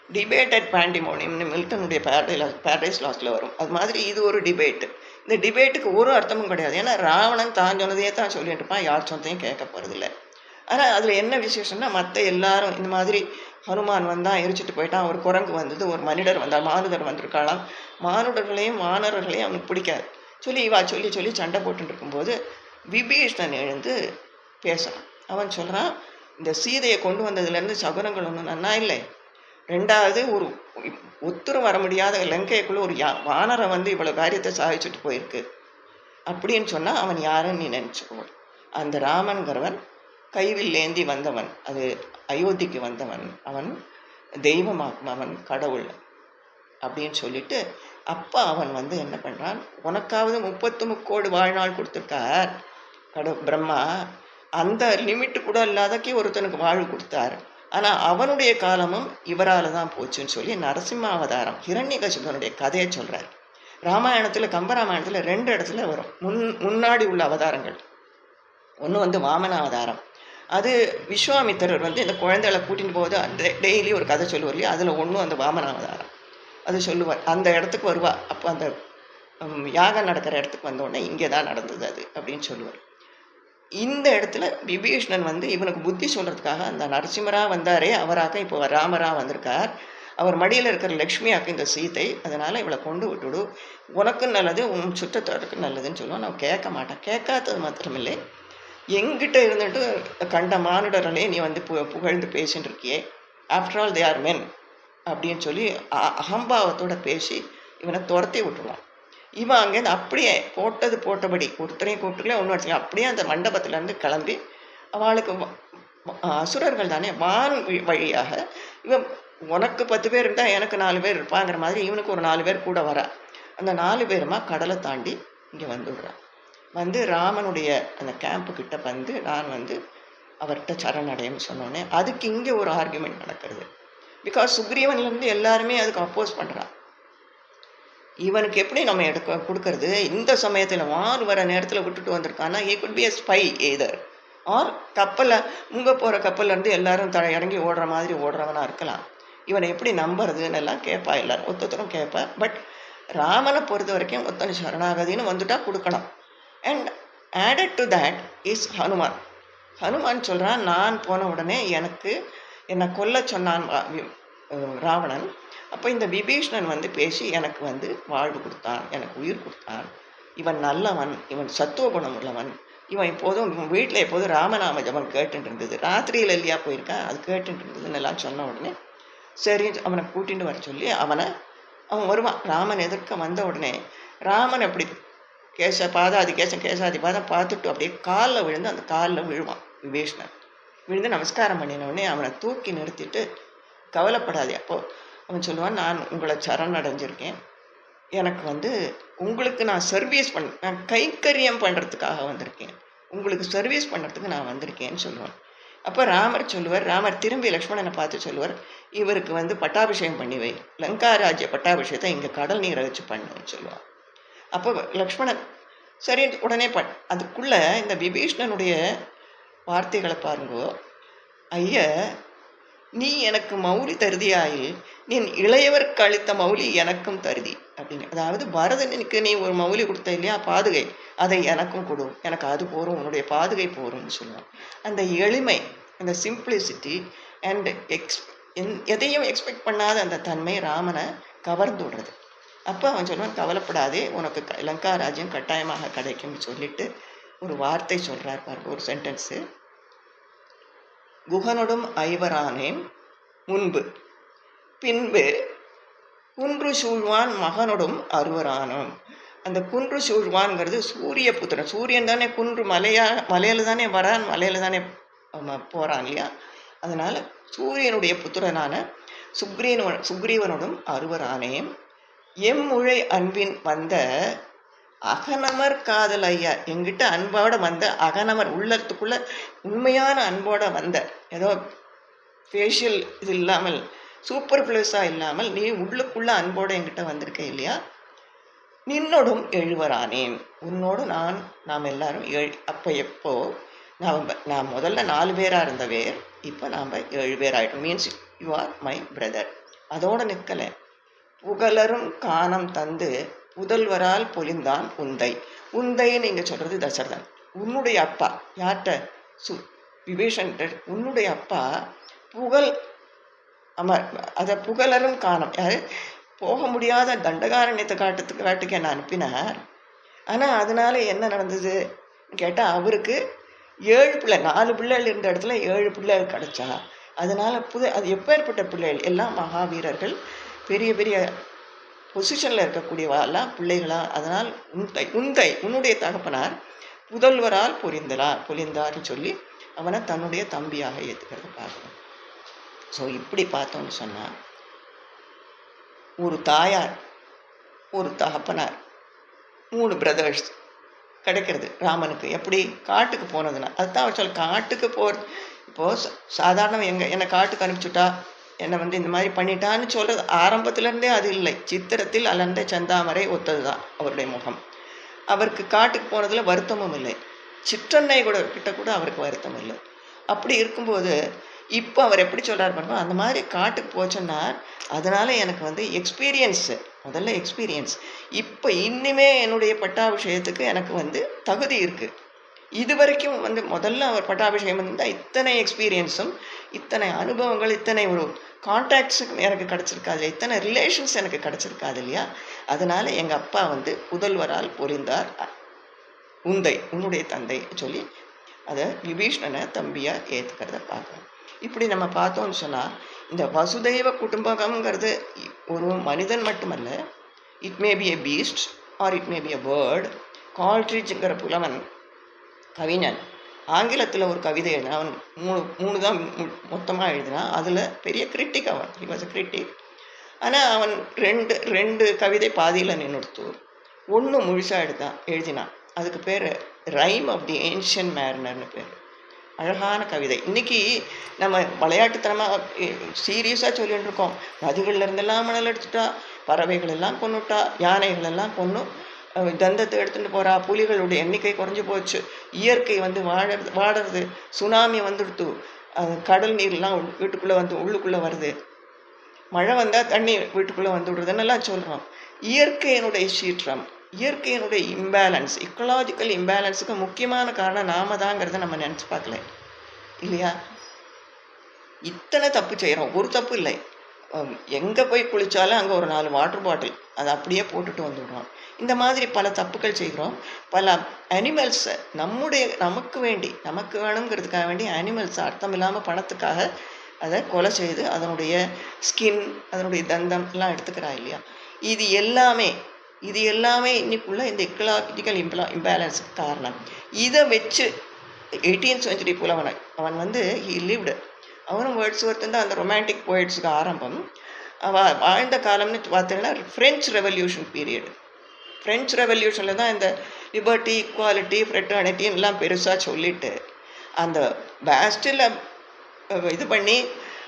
டிபேட் பேண்டிமோனியம்னு மில்டனுடைய பேரடைஸ் லாஸ்டில் வரும். அது மாதிரி இது ஒரு டிபேட்டு. இந்த டிபேட்டுக்கு ஒரு அர்த்தமும் கிடையாது. ஏன்னா ராவணன் தான் சொன்னதையே தான் சொல்லிட்டு இருப்பான், யார் சொன்னதையும் கேட்க போகிறதில்ல. ஆனால் அதில் என்ன விசேஷம்னா, மற்ற எல்லாரும் இந்த மாதிரி ஹனுமான் வந்தான், எரிச்சிட்டு போயிட்டான், ஒரு குரங்கு வந்தது, ஒரு மனிதர் வந்தால், மானுடர் வந்திருக்காளாம், மானுடர்களையும் வானரர்களையும் அவனுக்கு பிடிக்காது சொல்லி இவா சொல்லி சண்டை போட்டுட்டு இருக்கும்போது விபீஷணன் எழுந்து பேசுகிறான். அவன் சொல்கிறான், இந்த சீதையை கொண்டு வந்ததுலேருந்து சகுனங்கள் ஒன்றும் நன்னா இல்லை. 2வது, ஒரு ஒத்துரும் வர முடியாத லங்கைக்குள்ளே ஒரு வானரை இவ்வளோ காரியத்தை சாதிச்சுட்டு போயிருக்கு அப்படின்னு சொன்னால் அவன் யாருன்னு நீ நினச்சிக்கோ. அந்த ராமன்கிறவன் கைவில் ஏந்தி வந்தவன், அது அயோத்திக்கு வந்தவன், அவன் தெய்வமாக்கும், அவன் கடவுள் அப்படின்னு சொல்லிட்டு அப்போ அவன் என்ன பண்ணுறான், உனக்காவது 33 வாழ்நாள் கொடுத்துருக்கார் பிரம்மா, அந்த லிமிட்டு கூட இல்லாதக்கே ஒருத்தனுக்கு வாழ்வு கொடுத்தார். ஆனால் அவனுடைய காலமும் இவரால் தான் போச்சுன்னு சொல்லி நரசிம்ம அவதாரம் ஹிரண்யகசிபனுடைய கதையை சொல்கிறார். ராமாயணத்தில், கம்பராமாயணத்தில் 2 இடத்துல வரும் முன்னாடி உள்ள அவதாரங்கள். ஒன்று வாமன அவதாரம், அது விஸ்வாமித்திரர் இந்த குழந்தைகளை கூட்டிகிட்டு போகுது, அந்த டெய்லி ஒரு கதை சொல்லுவார் இல்லையா, அதில் ஒன்றும் அந்த வாமன அவதாரம் அது சொல்லுவார். அந்த இடத்துக்கு வருவா, அப்போ அந்த யாகம் நடக்கிற இடத்துக்கு வந்தோடனே இங்கே தான் நடந்தது அது அப்படின்னு சொல்லுவார். இந்த இடத்துல விபீஷ்ணன் இவனுக்கு புத்தி சொல்கிறதுக்காக அந்த நரசிம்மராக வந்தாரே, அவராக இப்போ ராமராக வந்திருக்கார். அவர் மடியில் இருக்கிற லக்ஷ்மியாக்கு இந்த சீத்தை, அதனால் இவளை கொண்டு விட்டுடு, உனக்கும் நல்லது உன் சுற்றத்தாருக்கு நல்லதுன்னு சொல்லுவான். நான் கேட்க மாட்டேன். கேட்காதது மாத்திரமில்லை, எங்கிட்ட இருந்துட்டு கண்ட மானுடர்களே நீ புகழ்ந்து பேசின்னு இருக்கியே, ஆஃப்டர் ஆல் தே ஆர் மென் அப்படின்னு சொல்லி அகம்பாவத்தோட பேசி இவனை துரத்தி விட்டுருவான். இவன் அங்கேருந்து அப்படியே போட்டபடி ஒருத்தரையும் கூப்பிட்டுக்கல, ஒன்றும் வச்சுக்கல, அப்படியே அந்த மண்டபத்துலேருந்து கிளம்பி அவளுக்கு அசுரர்கள் தானே வான் வழியாக இவன் உனக்கு 10 பேர் இருந்தால் எனக்கு 4 பேர் இருப்பாங்கிற மாதிரி இவனுக்கு ஒரு 4 பேர் கூட வரா. அந்த 4 பேருமா கடலை தாண்டி இங்கே வந்துடுறான். ராமனுடைய அந்த கேம்புக்கிட்ட நான் அவர்கிட்ட சரணடையன்னு சொன்னோன்னே அதுக்கு இங்கே ஒரு ஆர்குமெண்ட் நடக்கிறது. பிகாஸ் சுக்ரீவன்லேருந்து எல்லாருமே அதுக்கு அப்போஸ் பண்ணுறான். இவனுக்கு எப்படி நம்ம கொடுக்கறது, இந்த சமயத்தில் வார் வர நேரத்தில் விட்டுட்டு வந்திருக்கான்னா he could be a spy either, or கப்பலில் போகிற கப்பல்லேருந்து எல்லாரும் இறங்கி ஓடுற மாதிரி ஓடுறவனாக இருக்கலாம். இவனை எப்படி நம்புறதுன்னு எல்லாம் கேட்பா, எல்லாரும் ஒருத்தரும் கேட்பா. பட் ராமனை பொறுத்த வரைக்கும் ஒருத்தன் சரணாகதின்னு வந்துட்டா கொடுக்கணும். And added to that is Hanuman. Hanuman சொல்கிறான், நான் போன உடனே என்னை கொல்ல சொன்னான் ராவணன். அப்போ இந்த விபீஷ்ணன் பேசி எனக்கு வாழ்வு கொடுத்தான், எனக்கு உயிர் கொடுத்தான். இவன் நல்லவன், இவன் சத்துவ குணம் உள்ளவன், இவன் இப்போதும் வீட்டில் எப்போதும் ராமநாம ஜபம் கேட்டுட்டு இருந்தது, ராத்திரியில் இல்லையா போயிருக்கான், அது கேட்டுட்டு இருந்ததுன்னு எல்லாம் சொன்ன உடனே சரி அவனை கூட்டிகிட்டு வர சொல்லி அவன் வருவான். ராமன் எதிர்க்க வந்த உடனே ராமன் அப்படி கேசாதி பாதம் பார்த்துட்டு அப்படியே காலில் விழுந்து அந்த காலில் விழுவான். விபீஷ்ணன் விழுந்து நமஸ்காரம் பண்ணினோடனே அவனை தூக்கி நிறுத்திட்டு, கவலைப்படாதே. அப்போது அவன் சொல்லுவான், நான் உங்களை சரணடைஞ்சிருக்கேன், எனக்கு உங்களுக்கு நான் சர்வீஸ் நான் கைக்கரியம் பண்ணுறதுக்காக வந்திருக்கேன், உங்களுக்கு சர்வீஸ் பண்ணுறதுக்கு நான் வந்திருக்கேன்னு சொல்லுவான். அப்போ ராமர் சொல்லுவார், ராமர் திரும்பி லக்ஷ்மணனை பார்த்து சொல்லுவார், இவருக்கு பட்டாபிஷேகம் பண்ணி வை, லங்கா ராஜ்ய பட்டாபிஷேகத்தை இங்கே கடல் நீரை வச்சு பண்ணுன்னு சொல்லுவான். அப்போ லக்ஷ்மணன் சரி உடனே அதுக்குள்ளே இந்த விபீஷ்ணனுடைய வார்த்தைகளை பாருங்கோ. ஐயா, நீ எனக்கு மௌலி தருதியாயில் நீ இளையவர்க்கு அளித்த மௌலி எனக்கும் தருதி அப்படின்னு. அதாவது பரதனுக்கு நீ ஒரு மௌலி கொடுத்த இல்லையா, பாதுகை, அதை எனக்கும் கொடு, எனக்கு அது போரும், உன்னுடைய பாதுகை போரும்னு சொல்லுவான். அந்த எளிமை, அந்த சிம்பிளிசிட்டி அண்ட் எதையும் எக்ஸ்பெக்ட் பண்ணாத அந்த தன்மை ராமனை கவர்ந்து விடுறது. அப்போ அவன் சொல்லுவான், கவலைப்படாதே, உனக்கு லங்கா ராஜ்யம் கட்டாயமாக கிடைக்கும்னு சொல்லிட்டு ஒரு வார்த்தை சொல்கிறார் பாருங்க, ஒரு சென்டென்ஸு. குகனொடும் ஐவரானேன் முன்பு பின்பு குன்று சூழ்வான் மகனொடும் அறுவரானோம். அந்த குன்று சூழ்வான்ங்கிறது சூரிய புத்திரன். சூரியன் தானே குன்று மலையில தானே வரான், மலையில தானே போகிறான் இல்லையா. அதனால் சூரியனுடைய புத்திரனான சுக்ரீவனோடும் அறுவரானேன் எம்முழை அன்பின் வந்த அகனமர் காதல் ஐயா. எங்கிட்ட அன்போட வந்த அகனமர், உள்ளத்துக்குள்ள உண்மையான அன்போட வந்த, ஏதோ ஃபேஷியல் இது இல்லாமல், சூப்பர் ஃப்ளூஸாக இல்லாமல் நீ உள்ளுக்குள்ள அன்போடு என்கிட்ட வந்திருக்க இல்லையா. நின்னோடும் எழுவரானேன், உன்னோடு நாம் எல்லாரும் அப்போ எப்போ நான் முதல்ல 4 பேராக இருந்தவேர், இப்போ நாம் 7 பேர் ஆகிட்டோம். Means you are my brother. அதோடு நிற்கலை, புகழரும் காணம் தந்து புதல்வரால் பொலிந்தான் உந்தைன்னு இங்கே சொல்கிறது தசரதன். உன்னுடைய அப்பா யார்கிட்ட, விபீஷன்கிட்ட, உன்னுடைய அப்பா அதை புகழரும் காணம், யார் போக முடியாத தண்டகாரண்யத்தை காட்டுக்கு என்ன அனுப்பினார். ஆனால் அதனால என்ன நடந்தது கேட்டால், அவருக்கு 7 பிள்ளை, 4 பிள்ளைகள் இருந்த இடத்துல 7 பிள்ளைகள் கிடச்சா. அதனால் அது எப்பேற்பட்ட பிள்ளைகள் எல்லாம் மகாவீரர்கள், பெரிய பெரிய பொசிஷனில் இருக்கக்கூடியவாலாம் பிள்ளைகளா. அதனால் உன்னுடைய தகப்பனார் புதல்வரால் பொழிந்தார்னு சொல்லி அவனை தன்னுடைய தம்பியாக ஏற்றுக்கிறத பார்க்கணும். ஸோ இப்படி பார்த்தோன்னு சொன்னால் ஒரு தாயார், ஒரு தகப்பனார், 3 பிரதர்ஸ் கிடைக்கிறது ராமனுக்கு. எப்படி? காட்டுக்கு போனதுன்னா. அதுதான் அவர் சொல்ல, காட்டுக்கு இப்போது சாதாரண என்னை காட்டுக்கு அனுப்பிச்சுட்டா, என்னை இந்த மாதிரி பண்ணிட்டான்னு சொல்கிறது ஆரம்பத்துலேருந்தே அது இல்லை. சித்திரத்தில் அலர்ந்த செந்தாமரை ஒத்தது தான் அவருடைய முகம். அவருக்கு காட்டுக்கு போனதில் வருத்தமும் இல்லை. சிற்றன்னை கிட்ட கூட அவருக்கு வருத்தம் இல்லை. அப்படி இருக்கும்போது இப்போ அவர் எப்படி சொல்கிறார் பாருங்க, அந்த மாதிரி காட்டுக்கு போச்சுன்னா அதனால் எனக்கு எக்ஸ்பீரியன்ஸு, முதல்ல எக்ஸ்பீரியன்ஸ். இப்போ இன்னுமே என்னுடைய பட்டாபிஷேகத்துக்கு எனக்கு தகுதி இருக்குது. இது வரைக்கும் முதல்ல அவர் பட்டாபிஷேகம் இருந்தால் இத்தனை எக்ஸ்பீரியன்ஸும், இத்தனை அனுபவங்கள், இத்தனை ஒரு கான்டாக்ட்ஸுக்கும் எனக்கு கிடச்சிருக்காது, இத்தனை ரிலேஷன்ஸ் எனக்கு கிடச்சிருக்காது இல்லையா. அதனால் எங்கள் அப்பா புதல்வரால் பொழிந்தார், உன்னுடைய தந்தை சொல்லி அதை விபீஷ்ணனை தம்பியாக ஏற்றுக்கிறத பார்க்கணும். இப்படி நம்ம பார்த்தோம்னு சொன்னால் இந்த வசுதெய்வ குடும்பகம்ங்கிறது ஒரு மனிதன் மட்டுமல்ல, it may be a beast or it may be a bird. கால்ட்ரிட்ஜுங்கிற புலவன் கவிஞன் ஆங்கிலத்தில் ஒரு கவிதை எழுதினான். அவன் மூணு தான் மொத்தமாக எழுதினான். அதில் பெரிய கிரிட்டிக் அவன், ஹி வாஸ் எ கிரிட்டிக். ஆனால் அவன் ரெண்டு கவிதை பாதியில் நின்றுடுத்து, ஒன்று முழுசாக எழுதினான். அதுக்கு பேர் ரைம் ஆஃப் தி ஏன்ஷியன்ட் மேரினர்னு பேர். அழகான கவிதை. இன்றைக்கி நம்ம விளையாட்டுத்தனமாக சீரியஸாக சொல்லிகிட்டு இருக்கோம், நதிகளில் இருந்தெல்லாம் மணல் எடுத்துட்டா, பறவைகள் எல்லாம் கொன்னுட்டா, யானைகள் எல்லாம் கொன்று தந்தத்தை எடுத்துகிட்டு போகிறா, புலிகளுடைய எண்ணிக்கை குறைஞ்சி போச்சு, இயற்கை வாடுறது, சுனாமி வந்துடுத்து, கடல் நீர்லாம் வீட்டுக்குள்ளே உள்ளுக்குள்ளே வருது, மழை வந்தால் தண்ணி வீட்டுக்குள்ளே விடுறதுன்னெல்லாம் சொல்கிறோம். இயற்கையினுடைய சீற்றம், இயற்கையினுடைய இம்பேலன்ஸ், இக்கலாஜிக்கல் இம்பேலன்ஸுக்கு முக்கியமான காரணம் நாம தாங்கிறத நம்ம நினச்சி பார்க்கல இல்லையா. இத்தனை தப்பு செய்கிறோம், ஒரு தப்பு இல்லை. எங்கே போய் குளித்தாலும் அங்கே ஒரு 4 வாட்டர் பாட்டில் அதை அப்படியே போட்டுட்டு வந்துடுறோம். இந்த மாதிரி பல தப்புக்கள் செய்கிறோம். பல அனிமல்ஸை நமக்கு வேணுங்கிறதுக்காக வேண்டி அனிமல்ஸை அர்த்தம் இல்லாமல் பணத்துக்காக அதை கொலை செய்து அதனுடைய ஸ்கின், அதனுடைய தந்தம் எல்லாம் எடுத்துக்கிறா இல்லையா. இது எல்லாமே இன்னைக்குள்ள இந்த எக்கலாஜிக்கல் இம்பேலன்ஸுக்கு காரணம். இதை வச்சு 18th century புலவன் அவன் ஹி லிவ்டு. அவனும் வேர்ட்ஸ்வொர்த் தான் அந்த ரொமான்டிக் போய்ட்ஸுக்கு ஆரம்பம். வாழ்ந்த காலம்னு பார்த்தீங்கன்னா ஃப்ரெஞ்ச் ரெவல்யூஷன் பீரியட். ஃப்ரெஞ்ச் ரெவல்யூஷனில் தான் இந்த லிபர்ட்டி, ஈக்குவாலிட்டி, ஃப்ரெட்டர்னிட்டின்னு எல்லாம் பெருசாக சொல்லிட்டு அந்த பேஸ்டில் இது பண்ணி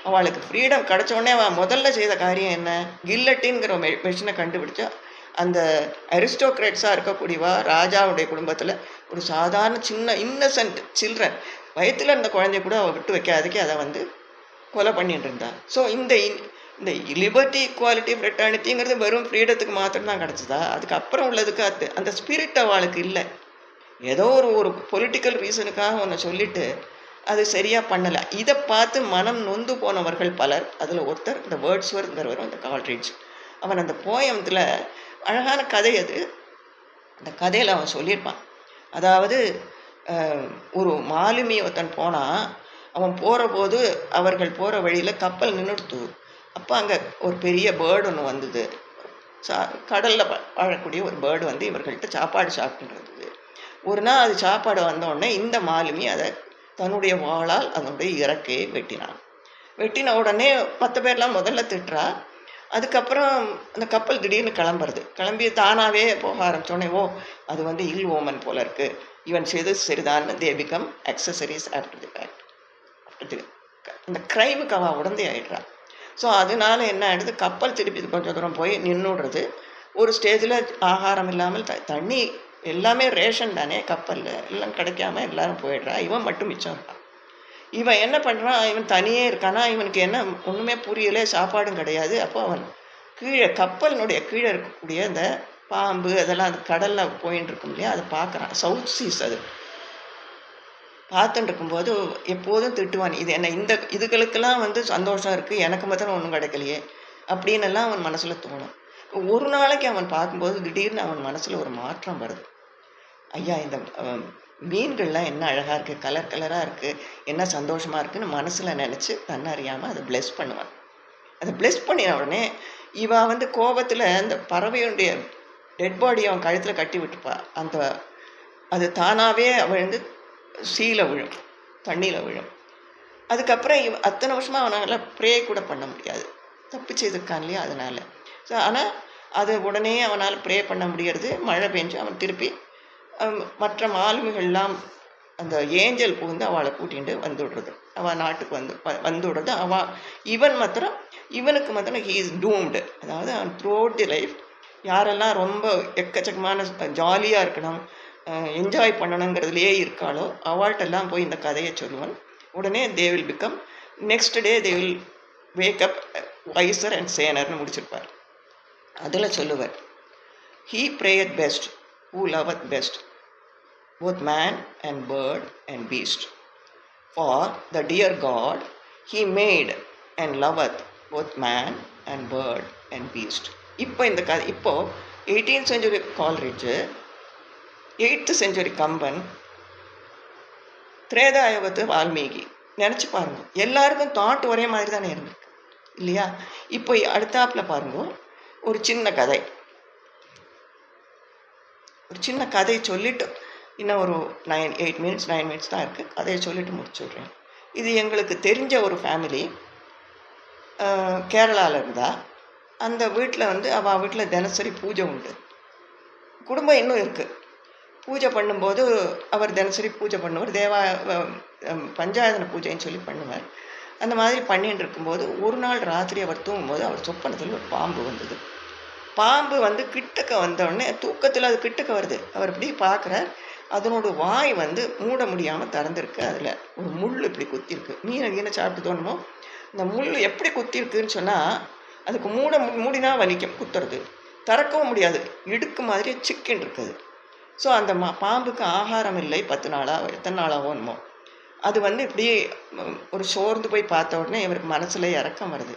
அவளுக்கு ஃப்ரீடம் கிடச்சோடனே அவன் முதல்ல செய்த காரியம் என்ன, கில்லட்டின்கிற மெஷினை கண்டுபிடிச்சா. அந்த அரிஸ்டோக்ரேட்ஸாக இருக்கக்கூடியவா ராஜாவுடைய குடும்பத்தில் ஒரு சாதாரண சின்ன இன்னசென்ட் சில்ட்ரன், வயத்தில் இருந்த குழந்தைய கூட அவள் விட்டு வைக்காததுக்கு அதை கொலை பண்ணிட்டு இருந்தாள். ஸோ இந்த லிபர்ட்டி, ஈக்குவாலிட்டி, ஃப்ரெட்டர்னிட்டிங்கிறது வெறும் ஃப்ரீடத்துக்கு மாத்திரம்தான் கிடச்சிதா? அதுக்கப்புறம் உள்ளதுக்கு அந்த ஸ்பிரிட் அவளுக்கு இல்லை. ஏதோ ஒரு பொலிட்டிக்கல் ரீசனுக்காக ஒன்று சொல்லிட்டு அது சரியாக பண்ணலை. இதை பார்த்து மனம் நொந்து போனவர்கள் பலர். அதில் ஒருத்தர் இந்த வேர்ட்ஸ்வொர்த்ங்கிறவரும் இந்த கால்ட்ரிட்ஜ். அவன் அந்த போயத்தில் அழகான கதை அது. அந்த கதையில் அவன் சொல்லியிருப்பான், அதாவது ஒரு மாலுமி ஒருத்தன் போனால், அவன் போகிற போது அவர்கள் போகிற வழியில் கப்பல் நின்றுடுத்து. அப்போ அங்கே ஒரு பெரிய பேர்டு ஒன்று வந்தது, கடலில் வாழக்கூடிய ஒரு பேர்டு இவர்கள்ட்ட சாப்பாடு சாப்பிட்டு இருந்தது. ஒரு நாள் அது சாப்பாடு வந்தோடனே இந்த மாலுமி அதை தன்னுடைய வாளால் அதனுடைய இறக்கையை வெட்டின உடனே மற்ற பேர்லாம் முதல்ல திட்டுறா. அதுக்கப்புறம் அந்த கப்பல் திடீர்னு கிளம்பி தானாகவே போக ஆரம்பித்தோடனே, அது இல் ஓமன் போல இருக்குது, இவன் செய்து சரிதான், they become accessories after the fact. இந்த க்ரைமுக்கு அவன் உடந்தே ஆகிடுறா. ஸோ அதனால என்ன ஆகிடுது, கப்பல் திருப்பி கொஞ்சம் தூரம் போய் நின்றுடுறது. ஒரு ஸ்டேஜில் ஆகாரம் இல்லாமல் தண்ணி எல்லாமே ரேஷன் தானே கப்பலில், எல்லாம் கிடைக்காம எல்லாரும் போயிடுறா. இவன் மட்டும் மிச்சம் இருக்கான். இவன் என்ன பண்ணுறான், இவன் தனியே இருக்கானா, இவனுக்கு என்ன ஒன்றுமே புரியலை, சாப்பாடும் கிடையாது. அப்போ அவன் கப்பலினுடைய கீழே இருக்கக்கூடிய இந்த பாம்பு அதெல்லாம் அந்த கடலில் போயின்னு இருக்கும் இல்லையா, அதை பார்க்குறான். சவுத் சீஸ் அது பார்த்துட்டு இருக்கும்போது எப்போதும் திட்டுவான், இது என்ன இதுகளுக்கெல்லாம் சந்தோஷம் இருக்குது, எனக்கு மாத்திரம் ஒன்றும் கிடைக்கலையே அப்படின்னு எல்லாம் அவன் மனசில் தோணும். ஒரு நாளைக்கு அவன் பார்க்கும்போது திடீர்னு அவன் மனசில் ஒரு மாற்றம் வருது. ஐயா, இந்த மீன்கள்லாம் என்ன அழகாக இருக்குது, கலர் கலராக இருக்குது, என்ன சந்தோஷமாக இருக்குதுன்னு மனசில் நினச்சி தன்னறியாமல் அதை ப்ளெஸ் பண்ணுவான். அதை ப்ளெஸ் பண்ணின உடனே இவன் வந்து கோபத்தில் அந்த பறவையுடைய டெட் பாடி அவன் கழுத்தில் கட்டி விட்டுப்பா. அது தானாகவே விழுந்து சீல விழும், தண்ணியில் விழும். அதுக்கப்புறம் அத்தனை வருஷமாக அவனால் ப்ரே கூட பண்ண முடியாது, தப்பு செய்திருக்கான் இல்லையா, அதனால். ஸோ ஆனால் அது உடனே அவனால் ப்ரே பண்ண முடியறது. மழை பெஞ்சு அவன் திருப்பி மற்ற மாலுமிகள்லாம் அந்த ஏஞ்சல் புகுந்து அவளை கூட்டிகிட்டு வந்துவிடுறது, அவள் நாட்டுக்கு வந்துவிடுறது. இவனுக்கு மாத்திரம் ஹீ இஸ் டூம்டு. அதாவது அவன் த்ரூ அவுட் தி லைஃப் யாரெல்லாம் ரொம்ப எக்கச்சக்கமான ஜாலியாக இருக்கணும், என்ஜாய் பண்ணணுங்கிறதுலையே இருக்காளோ அவள்கிட்டெல்லாம் போய் இந்த கதையை சொல்லுவான். உடனே they will become next day they will wake up wiser and சேனர்னு முடிச்சிருப்பார். அதில் சொல்லுவார், he prayeth best who loveth best both man and bird and beast. For the dear God he made and loveth both man and bird and beast. இப்போ 18th century Coleridge, 8th century Kamban, திரேதாயுகத்து Valmiki. நினச்சி பாருங்க, எல்லாருக்கும் thought ஒரே மாதிரி தானே இருந்திருக்கு இல்லையா? இப்போ அடுத்தாப்பில் பாருங்க, ஒரு சின்ன கதை சொல்லிட்டு, இன்னும் ஒரு 9 minutes தான் இருக்குது, கதையை சொல்லிட்டு முடிச்சுடுறேன். இது எங்களுக்கு தெரிஞ்ச ஒரு ஃபேமிலி கேரளாவில் இருந்தா. அந்த வீட்டில் வந்து அவள் வீட்டில் தினசரி பூஜை உண்டு. குடும்பம் இன்னும் இருக்குது. பூஜை பண்ணும்போது அவர் தினசரி பூஜை பண்ணுவார், பஞ்சாயதன பூஜைன்னு சொல்லி பண்ணுவார். அந்த மாதிரி பண்ணிட்டு இருக்கும்போது ஒரு நாள் ராத்திரி அவர் தூங்கும்போது அவர் சொப்பனத்தில் ஒரு பாம்பு வந்தது. பாம்பு வந்து கிட்டக்க வந்தோடனே, தூக்கத்தில் அது கிட்டக்க வருது, அவர் இப்படி பார்க்குறார். அதனோட வாய் வந்து மூட முடியாமல் திறந்துருக்கு. அதில் ஒரு முள் இப்படி குத்திருக்கு. மீனை சாப்பிட்டு தோணுமோ, இந்த முள் எப்படி குத்திருக்குன்னு சொன்னால் அதுக்கு மூடினா வலிக்கும், குத்துறது திறக்கவும் முடியாது, இடுக்கு மாதிரி சிக்கன் இருக்குது. ஸோ அந்த பாம்புக்கு ஆகாரம் இல்லை 10 நாளாக, எத்தனை நாளாகவோன்மோ. அது வந்து இப்படி ஒரு சோர்ந்து போய் பார்த்த உடனே இவருக்கு மனசில் இறக்கம் வருது.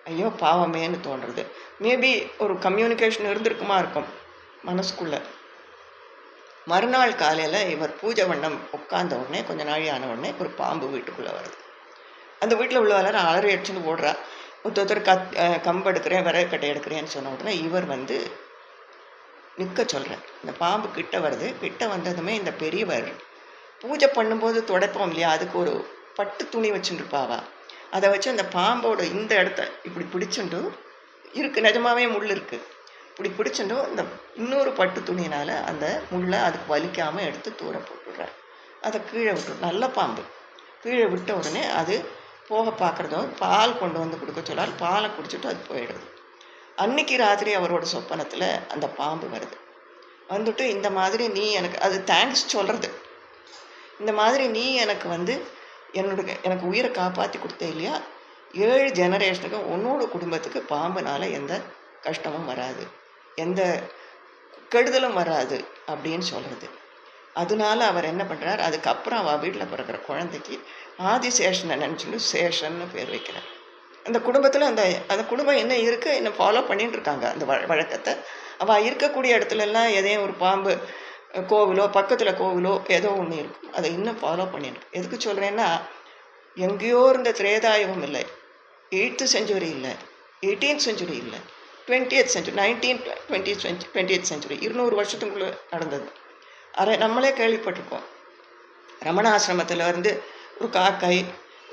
ஐயோ பாவமேன்னு தோன்றுறது. மேபி ஒரு கம்யூனிகேஷன் இருந்திருக்குமா இருக்கும் மனசுக்குள்ளே. மறுநாள் காலையில் இவர் பூஜை வண்ணம் உட்கார்ந்த உடனே, கொஞ்ச நாள் ஆன உடனே ஒரு பாம்பு வீட்டுக்குள்ளே வருது. அந்த வீட்டில் உள்ளவரை அலறி அடிச்சுன்னு ஓடுறா. ஒருத்தர் கம்பு எடுக்கிறேன், விறகு கட்டை எடுக்கிறேன்னு சொன்ன உடனே இவர் வந்து நிற்க சொல்கிறார். இந்த பாம்பு கிட்ட வருது. கிட்ட வந்ததுமே இந்த பெரியவர் பூஜை பண்ணும்போது துடைப்போம் இல்லையா, அதுக்கு ஒரு பட்டு துணி வச்சுருப்பாவா, அதை வச்சு அந்த பாம்போட இந்த இடத்த இப்படி பிடிச்சுட்டு இருக்குது, நிஜமாவே முள் இருக்குது, இப்படி பிடிச்சுட்டு இந்த இன்னொரு பட்டு துணியினால் அந்த முள்ளை அதுக்கு வலிக்காமல் எடுத்து தூர போட்டுடுறார். அதை கீழே விட்டு, நல்ல பாம்பு கீழே விட்ட உடனே அது போக பார்க்குறதோ பால் கொண்டு வந்து கொடுக்க சொல்லால் பாலை குடிச்சிட்டு அது போயிடுது. அன்னைக்கு ராத்திரி அவரோட சொப்பனத்தில் அந்த பாம்பு வருது. வந்துட்டு இந்த மாதிரி நீ எனக்கு, அது தேங்க்ஸ் சொல்கிறது, இந்த மாதிரி நீ எனக்கு வந்து எனக்கு உயிரை காப்பாற்றி கொடுத்த இல்லையா, 7 ஜெனரேஷனுக்கு உன்னோட குடும்பத்துக்கு பாம்புனால எந்த கஷ்டமும் வராது, எந்த கெடுதலும் வராது அப்படின்னு சொல்கிறது. அதனால அவர் என்ன பண்ணுறார், அதுக்கப்புறம் அவள் வீட்டில் பிறக்கிற குழந்தைக்கு ஆதிசேஷனை நினச்சிட்டு சேஷன்னு பேர் வைக்கிறார். அந்த குடும்பத்தில் அந்த குடும்பம் என்ன இருக்குது, என்ன ஃபாலோ பண்ணிட்டு இருக்காங்க அந்த வழக்கத்தை. அவள் இருக்கக்கூடிய இடத்துலலாம் எதையும் ஒரு பாம்பு கோவிலோ பக்கத்தில் கோவிலோ ஏதோ ஒன்று இருக்கும், அதை இன்னும் ஃபாலோ பண்ணிட்டு. எதுக்கு சொல்கிறேன்னா, எங்கேயோ இருந்த திரேதாயுகம் இல்லை, 8th century இல்லை, 18th century இல்லை, 20th century, 20th century 200 வருஷத்துக்குள்ளே நடந்தது. நம்மளே கேள்விப்பட்டிருக்கோம். ரமணாசிரமத்தில் இருந்து ஒரு காக்கை,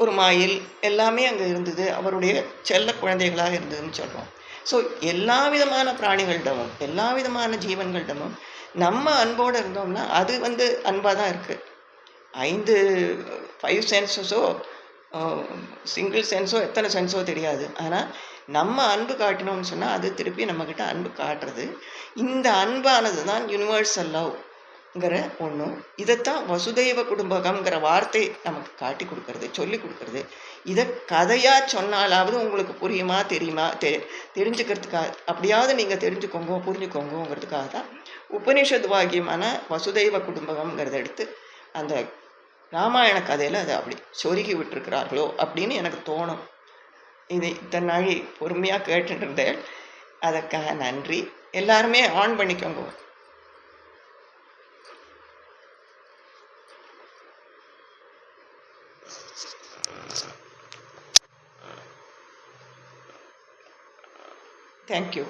ஒரு மயில் எல்லாமே அங்கே இருந்தது, அவருடைய செல்ல குழந்தைகளாக இருந்ததுன்னு சொல்கிறோம். ஸோ எல்லா விதமான பிராணிகளிடமும் எல்லா விதமான ஜீவன்களிடமும் நம்ம அன்போடு இருந்தோம்னா அது வந்து அன்பாக தான் இருக்குது. 5 சென்சஸோ சிங்கிள் சென்ஸோ எத்தனை சென்ஸோ தெரியாது, ஆனால் நம்ம அன்பு காட்டினோம்னு சொன்னால் அது திருப்பி நம்மக்கிட்ட அன்பு காட்டுறது. இந்த அன்பானது தான் யூனிவர்சல் லவ்ங்கிற ஒன்று. இதைத்தான் வசுதெய்வ குடும்பகம்ங்கிற வார்த்தை நமக்கு காட்டி கொடுக்கறது, சொல்லி கொடுக்கறது. இதை கதையாக சொன்னாலாவது உங்களுக்கு புரியுமா தெரியுமா தெரிஞ்சுக்கிறதுக்காக, அப்படியாவது நீங்கள் தெரிஞ்சுக்கோங்க புரிஞ்சுக்கோங்கிறதுக்காக தான் உபனிஷத் வாக்கியமான வசுதெய்வ குடும்பகம்ங்கிறத எடுத்து அந்த ராமாயண கதையில் அதை அப்படி சொருகி விட்டுருக்கிறார்களோ அப்படின்னு எனக்கு தோணும். இது இத்தனை நாள் பொறுமையாக கேட்டுட்டு இருந்தேன், அதற்காக நன்றி. எல்லாருமே ஆன் பண்ணிக்கோங்க. தேங்க்யூ.